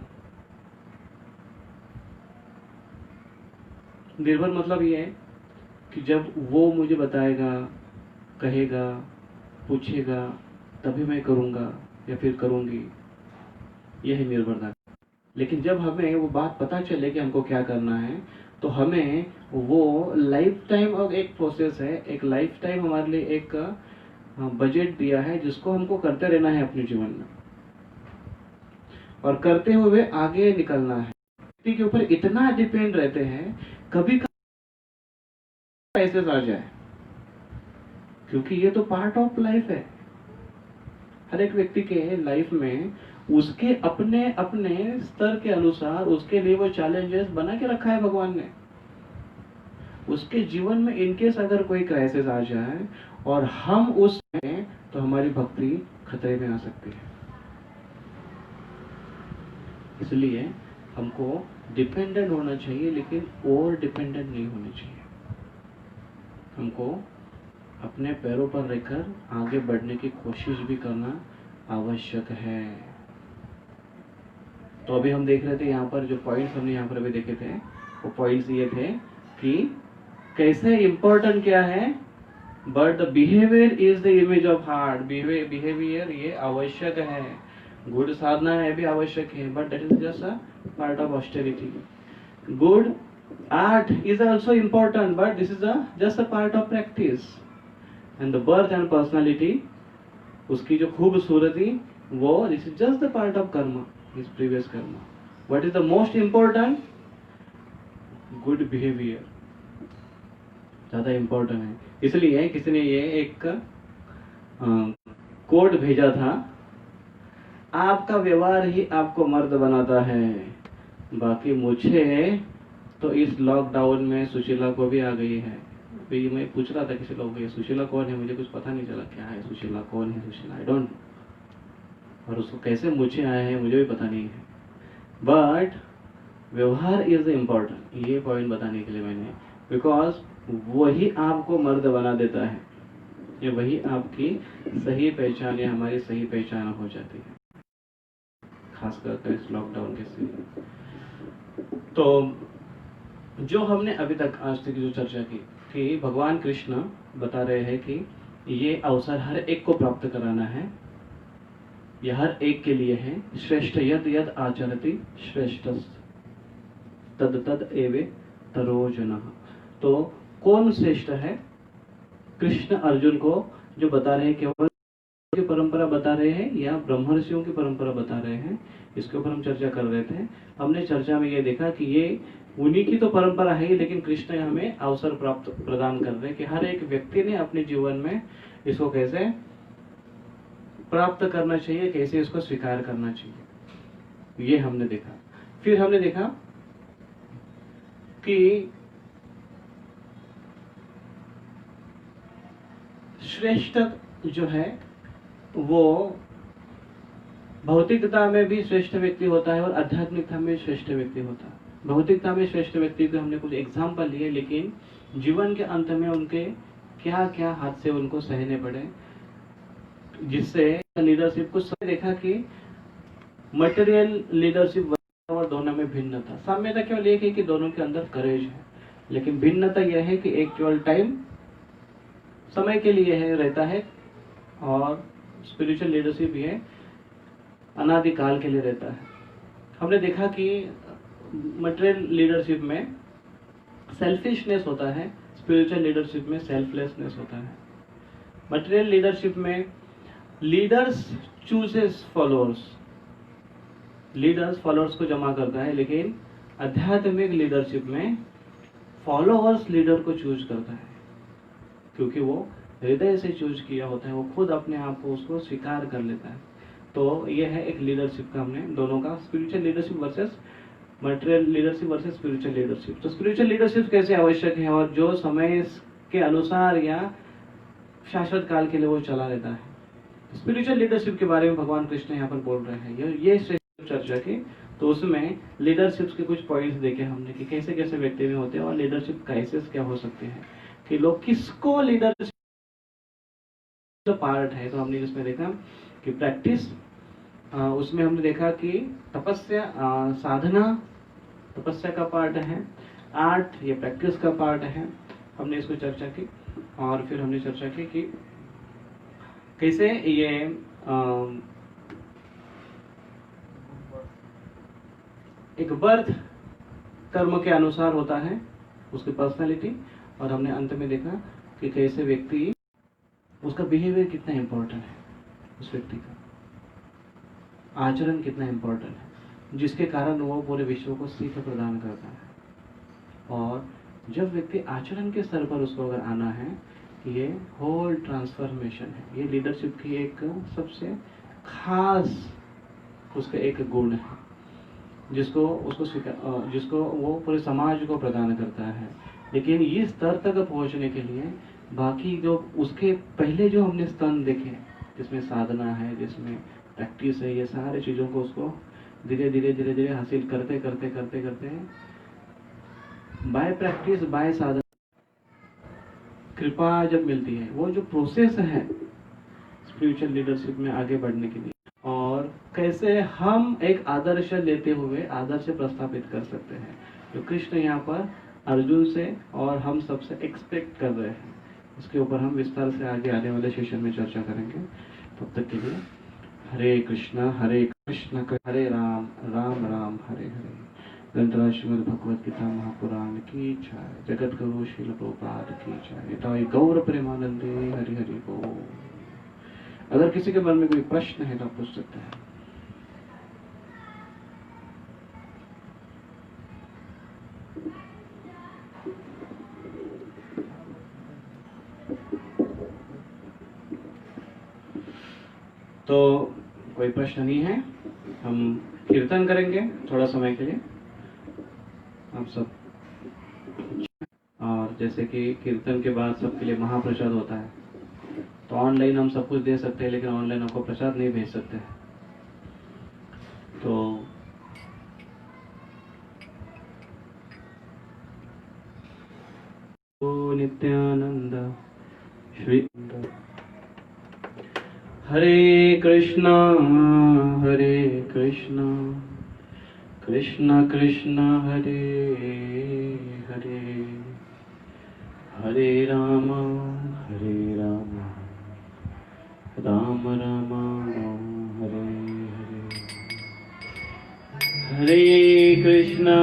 निर्भर मतलब ये है कि जब वो मुझे बताएगा कहेगा पूछेगा तभी मैं करूंगा या फिर करूंगी यही निर्भरता लेकिन जब हमें वो बात पता चले कि हमको क्या करना है तो हमें वो लाइफ टाइम और एक प्रोसेस है एक लाइफ टाइम हमारे लिए एक बजट दिया है जिसको हमको करते रहना है अपने जीवन में और करते हुए आगे निकलना है व्यक्ति के ऊपर इतना डिपेंड रहते हैं कभी ऐसे आ जाए क्योंकि ये तो पार्ट ऑफ लाइफ है हर एक व्यक्ति के लाइफ में उसके अपने अपने स्तर के अनुसार उसके लिए वो चैलेंजेस बना के रखा है भगवान ने उसके जीवन में इनकेस अगर कोई क्राइसिस आ जाए और हम उसमें तो हमारी भक्ति खतरे में आ सकती है इसलिए हमको डिपेंडेंट होना चाहिए लेकिन ओवर डिपेंडेंट नहीं होना चाहिए हमको अपने पैरों पर रहकर आगे बढ़ने की कोशिश भी करना आवश्यक है तो अभी हम देख रहे थे यहाँ पर जो पॉइंट्स हमने यहाँ पर अभी देखे थे वो पॉइंट्स ये थे कि कैसे इम्पोर्टेंट क्या है but the behaviour is the image of heart behaviour ये आवश्यक है गुड साधना है भी आवश्यक है but that is just a part of austerity good art is also important but this is just a part of practice and the birth and personality उसकी जो खूबसूरती वो this is just the part of karma his previous karma what is the most important good behavior ज्यादा important है इसलिए किसी ने ये एक कोड भेजा था आपका व्यवहार ही आपको मर्द बनाता है बाकी मुझे तो इस लॉकडाउन में सुशीला को भी आ गई है अभी मैं पूछ रहा था किसी लोग ये सुशीला कौन है मुझे कुछ पता नहीं चला क्या है सुशीला कौन है सुशीला आई डोंट और उसको कैसे मुझे आया है मुझे भी पता नहीं है, बट व्यवहार इज इम्पोर्टेंट, ये पॉइंट बताने के लिए मैंने, बिकॉज वही आपको मर्द बना देता है, ये वही आपकी सही पहचान या हमारी सही पहचान हो जाती है, खासकर इस लॉकडाउन के समय। तो जो हमने अभी तक आज तक जो चर्चा की कि भगवान कृष्ण बता रहे हैं कि ये अवसर हर एक को प्राप्त कराना है, यह हर एक के लिए है। श्रेष्ठ यद यद आचरति श्रेष्ठ तद तद एवे तरोजनः। तो कौन श्रेष्ठ है? कृष्ण अर्जुन को जो बता रहे हैं, केवल की परंपरा बता रहे हैं या ब्रह्मर्षियों की परंपरा बता रहे हैं, इसके ऊपर हम चर्चा कर रहे थे। हमने चर्चा में ये देखा कि ये उन्हीं की तो परंपरा है, लेकिन कृष्ण हमें अवसर प्राप्त प्रदान कर रहे हैं कि हर एक व्यक्ति ने अपने जीवन में इसको कैसे प्राप्त करना चाहिए, कैसे इसको स्वीकार करना चाहिए, ये हमने देखा। फिर हमने देखा कि श्रेष्ठ जो है वो भौतिकता में भी श्रेष्ठ व्यक्ति होता है और आध्यात्मिकता में श्रेष्ठ व्यक्ति होता है। भौतिकता में श्रेष्ठ व्यक्ति को हमने कुछ एग्जाम्पल लिए, लेकिन जीवन के अंत में उनके क्या क्या हादसे उनको सहने पड़े, जिससे लीडरशिप को देखा कि मटेरियल लीडरशिप और दोनों में भिन्नता। साम्यता केवल एक है कि दोनों के अंदर करेज है, लेकिन भिन्नता यह है कि एक केवल टाइम समय के लिए है रहता है और स्पिरिचुअल लीडरशिप ये अनादिकाल के लिए रहता है। हमने देखा कि मटेरियल लीडरशिप में सेल्फिशनेस होता है, स्पिरिचुअल लीडरशिप में सेल्फलेसनेस होता है। मटेरियल लीडरशिप में leaders chooses followers, leaders followers को जमा करता है, लेकिन आध्यात्मिक लीडरशिप में फॉलोअर्स लीडर को चूज करता है, क्योंकि वो हृदय से चूज किया होता है, वो खुद अपने आप को उसको स्वीकार कर लेता है। तो ये है एक लीडरशिप का हमने दोनों का, spiritual leadership versus material leadership versus spiritual leadership. तो स्पिरिचुअल लीडरशिप कैसे आवश्यक है और जो समय के अनुसार या शाश्वत काल के लिए वो चला रहता है। स्पिरिचुअल लीडरशिप के बारे में भगवान कृष्ण यहाँ पर बोल रहे हैं, ये श्रेष्ठ चर्चा की। तो उसमें लीडरशिप के कुछ पॉइंट्स देखे हमने कि कैसे कैसे व्यक्ति में होते हैं और लीडरशिप क्राइसिस क्या हो सकते हैं, कि लोग किसको लीडरशिप पार्ट है। तो हमने इसमें देखा कि प्रैक्टिस, उसमें हमने देखा कि तपस्या, साधना तपस्या का पार्ट है, आर्ट ये प्रैक्टिस का पार्ट है। हमने इसको चर्चा की और फिर हमने चर्चा की कि कैसे ये एक बर्थ कर्म के अनुसार होता है उसकी पर्सनालिटी, और हमने अंत में देखा कि कैसे व्यक्ति उसका बिहेवियर कितना इम्पोर्टेंट है, उस व्यक्ति का आचरण कितना इम्पोर्टेंट है, जिसके कारण वो पूरे विश्व को सीख प्रदान करता है। और जब व्यक्ति आचरण के स्तर पर उसको अगर आना है, ये होल ट्रांसफॉर्मेशन है, ये लीडरशिप की एक सबसे खास उसका एक गुण है, जिसको वो पूरे समाज को प्रदान करता है। लेकिन इस स्तर तक पहुंचने के लिए बाकी जो उसके पहले जो हमने स्तर देखे, जिसमें साधना है, जिसमें प्रैक्टिस है, ये सारे चीजों को उसको धीरे धीरे हासिल करते बाय प्रैक्टिस बाय साधना कृपा जब मिलती है, वो जो प्रोसेस है स्पिरिचुअल लीडरशिप में आगे बढ़ने के लिए, और कैसे हम एक आदर्श लेते हुए आदर्श प्रस्थापित कर सकते हैं, जो कृष्ण यहाँ पर अर्जुन से और हम सबसे एक्सपेक्ट कर रहे हैं, उसके ऊपर हम विस्तार से आगे आने वाले सेशन में चर्चा करेंगे। तब तक के लिए हरे कृष्णा हरे राम राम राम हरे हरे। ग्रंथराज श्रीमद् भगवद गीता महापुराण की जय, जगत गुरु श्रील प्रभुपाद की जय, ताई गौर प्रेमानंदे हरि हरि बोल। अगर किसी के मन में कोई प्रश्न है तो आप पूछ सकते हैं। तो कोई प्रश्न नहीं है, हम कीर्तन करेंगे थोड़ा समय के लिए आप सब, और जैसे कि कीर्तन के बाद सबके लिए महाप्रसाद होता है, तो ऑनलाइन हम सब कुछ दे सकते हैं, लेकिन ऑनलाइन आपको प्रसाद नहीं भेज सकते हैं। तो नित्यानंद श्री हरे Krishna Krishna Krishna Hare Hare Hare Ram Ram Ram Hare Hare Hare Krishna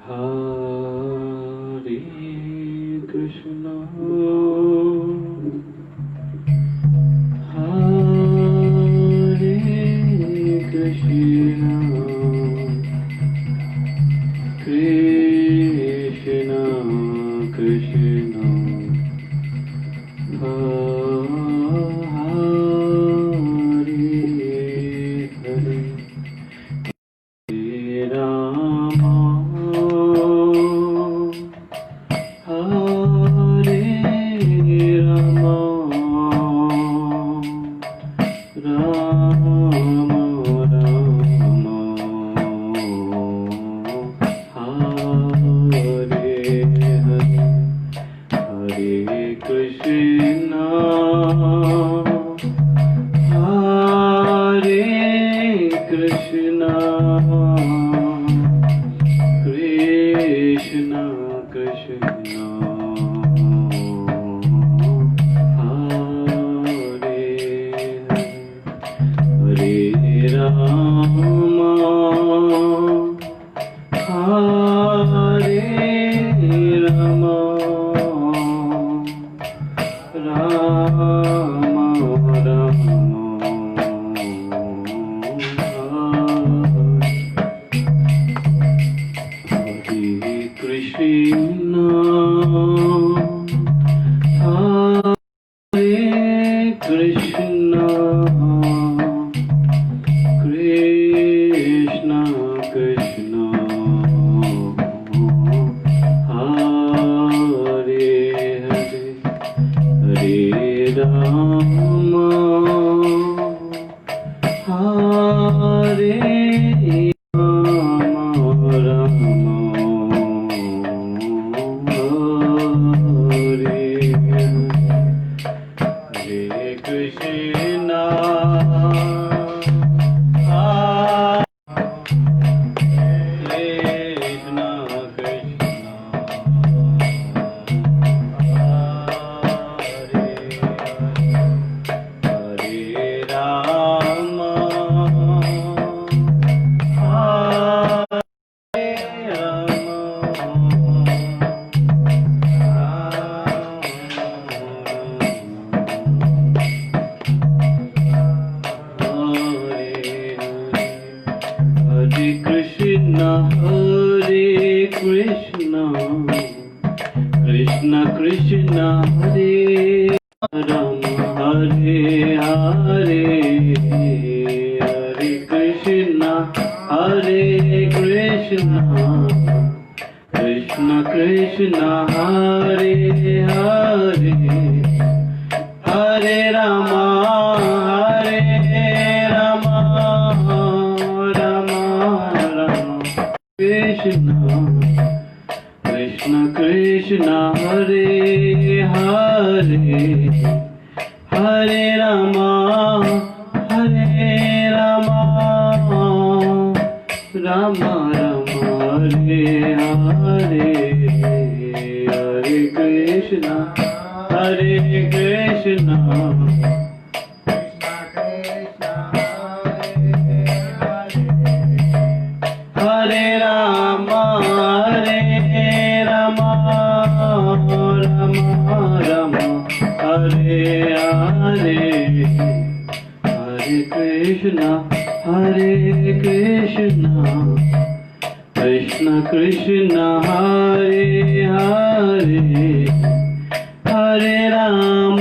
Hare Krishna Hare Krishna Krishna Krishna Krishna हरे राम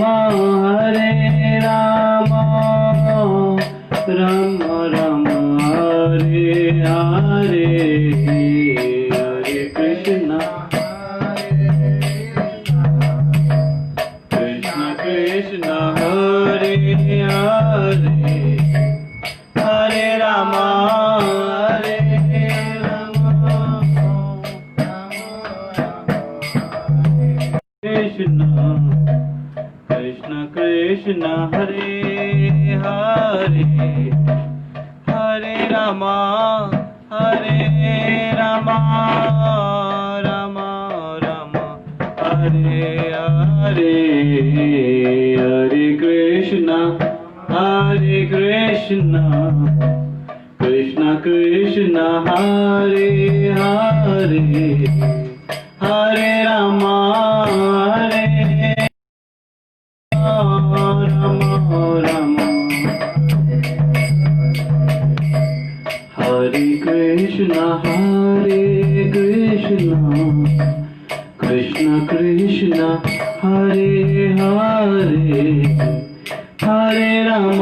राम राम हरे हरे, हरे कृष्णा कृष्ण कृष्ण हरे हरे, हरे राम कृष्ण कृष्ण कृष्ण हरे हरे, हरे राम राम राम हरे हरे, हरे कृष्ण कृष्ण कृष्ण हरे हरे, हरे राम राम हरे कृष्ण कृष्ण कृष्ण हरे हरे, हरे राम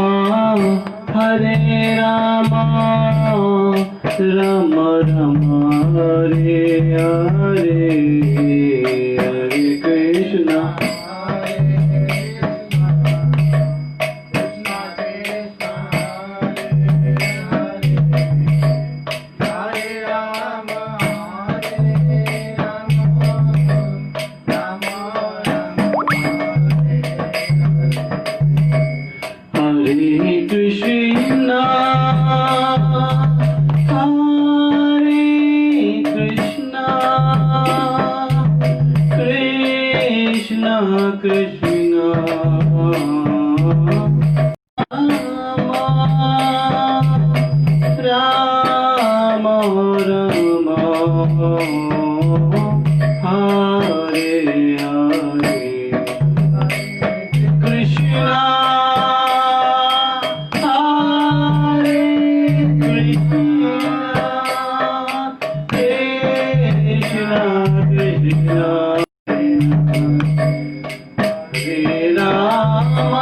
राम राम हरे हरे, हरे कृष्ण हरे कृष्णा कृष्णा कृष्णा राम राम हरे हरे, कृष्णा हरे कृष्णा कृष्णा कृष्णा हरे राम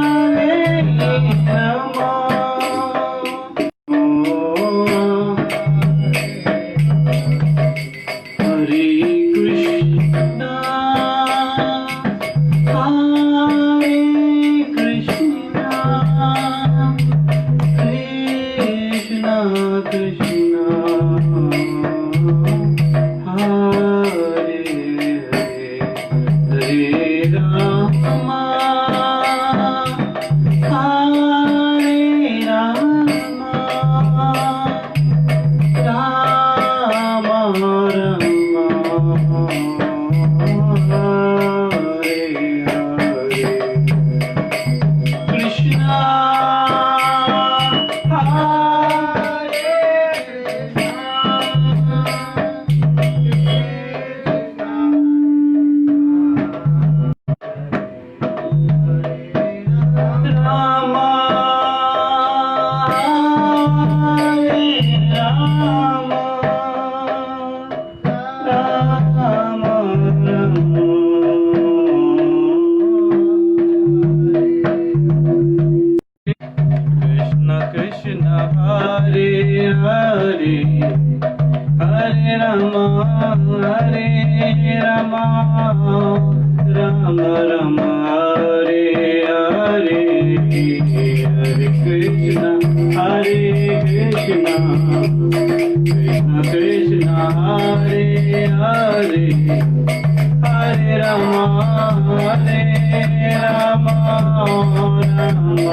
हरे राम, हरे कृष्णा कृष्णा कृष्णा हरे हरे, हरे राम राम राम हरे हरे, कृष्णा राम राम कृष्ण कृष्ण हरे हरे, हरे राम राम राम हरे हरे, हरे कृष्ण कृष्ण कृष्ण हरे हरे, हरे राम राम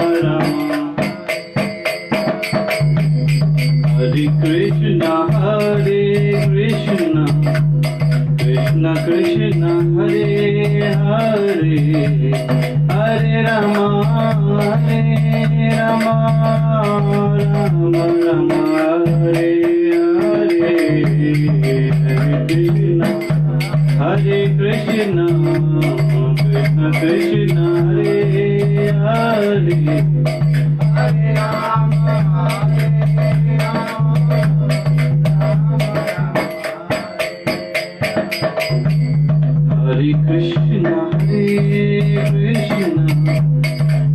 राम हरे कृष्ण कृष्ण कृष्ण हरे हरे, हरे राम राम राम हरे हरे, हरे कृष्ण कृष्ण कृष्ण हरे हरे, हरे राम हरे Ram Hare Krishna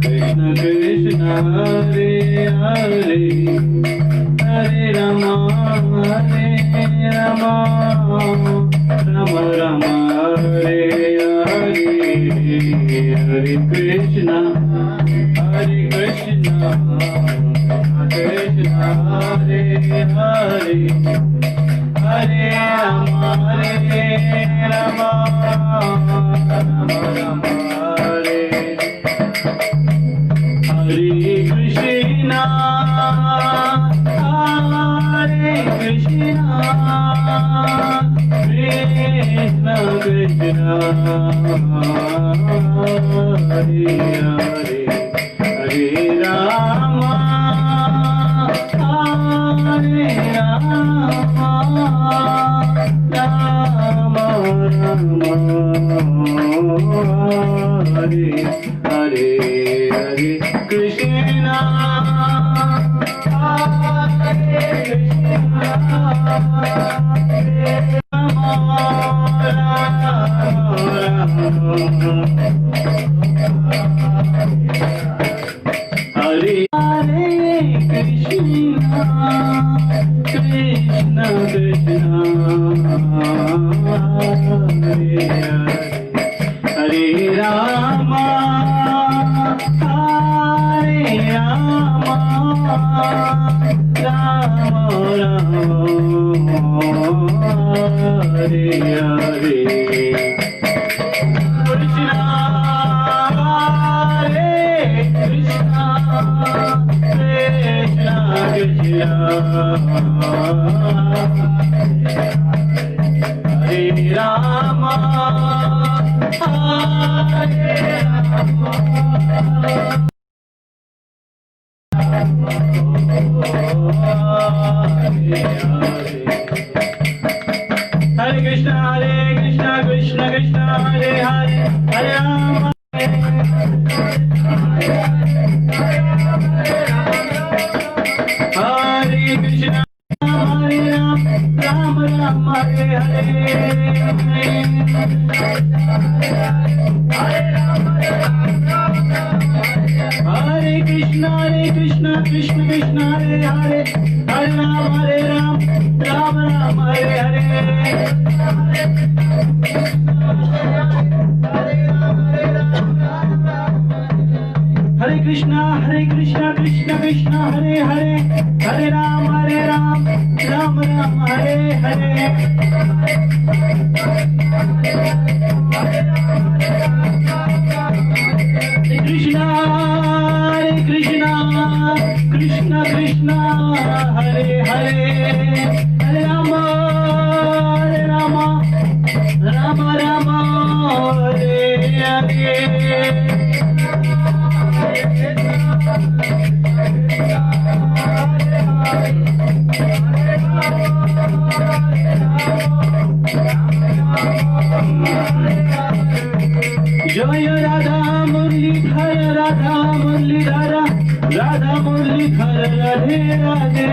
Krishna Krishna Hare Hare Hare Rama Rama Rama Hare Hare Hare Krishna Krishna Hare Hare Hare Rama Rama Rama Hare Hare Krishna Krishna Krishna Krishna Hare Hare Hare Rama Hare Rama Rama Rama Hare Hare Hare Krishna Hare Hare Krishna Krishna Krishna Hare Hare Hare Rama Hare Rama Rama Rama Hare Hare Krishna Hare Krishna Krishna Krishna Hare Rama Hare Rama Hare Krishna Krishna Krishna Hare Hare Hare Rama Hare Krishna Hare Ram Rama Rama Hare Hare Hare Krishna Krishna Krishna Hare Hare Hare Ram Rama Rama Hare Hare Hare Krishna Krishna Krishna Hare Hare Hare Ram Rama Rama Hare Hare Krishna Krishna Krishna Hare Hare Hare Rama Rama Rama Hare Hare Jai Radha Murlidhar Radha Murlidhar Radha Murlidhar Radhe Radhe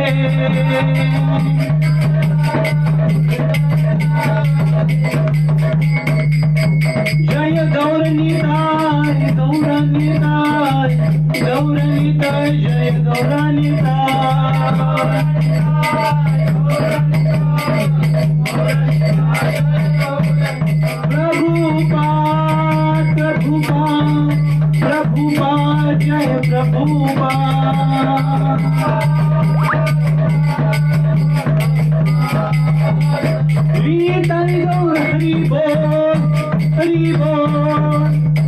Jai Gauranitai Gauranitai Gauranitai Jai Gauranitai Prabhupada Prabhupada Jai Prabhupada Nitai Gaur Hari Bol Hari Bol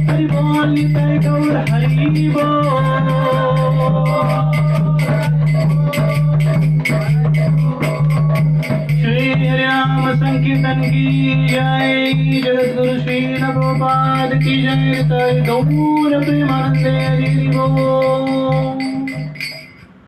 Hari Bol Nitai Gaur Hari Bol Shri Ram Sankirtan ki jai Jagadguru Shri Prabhupada ki jai Nitai Gaur Premanande Hari Bol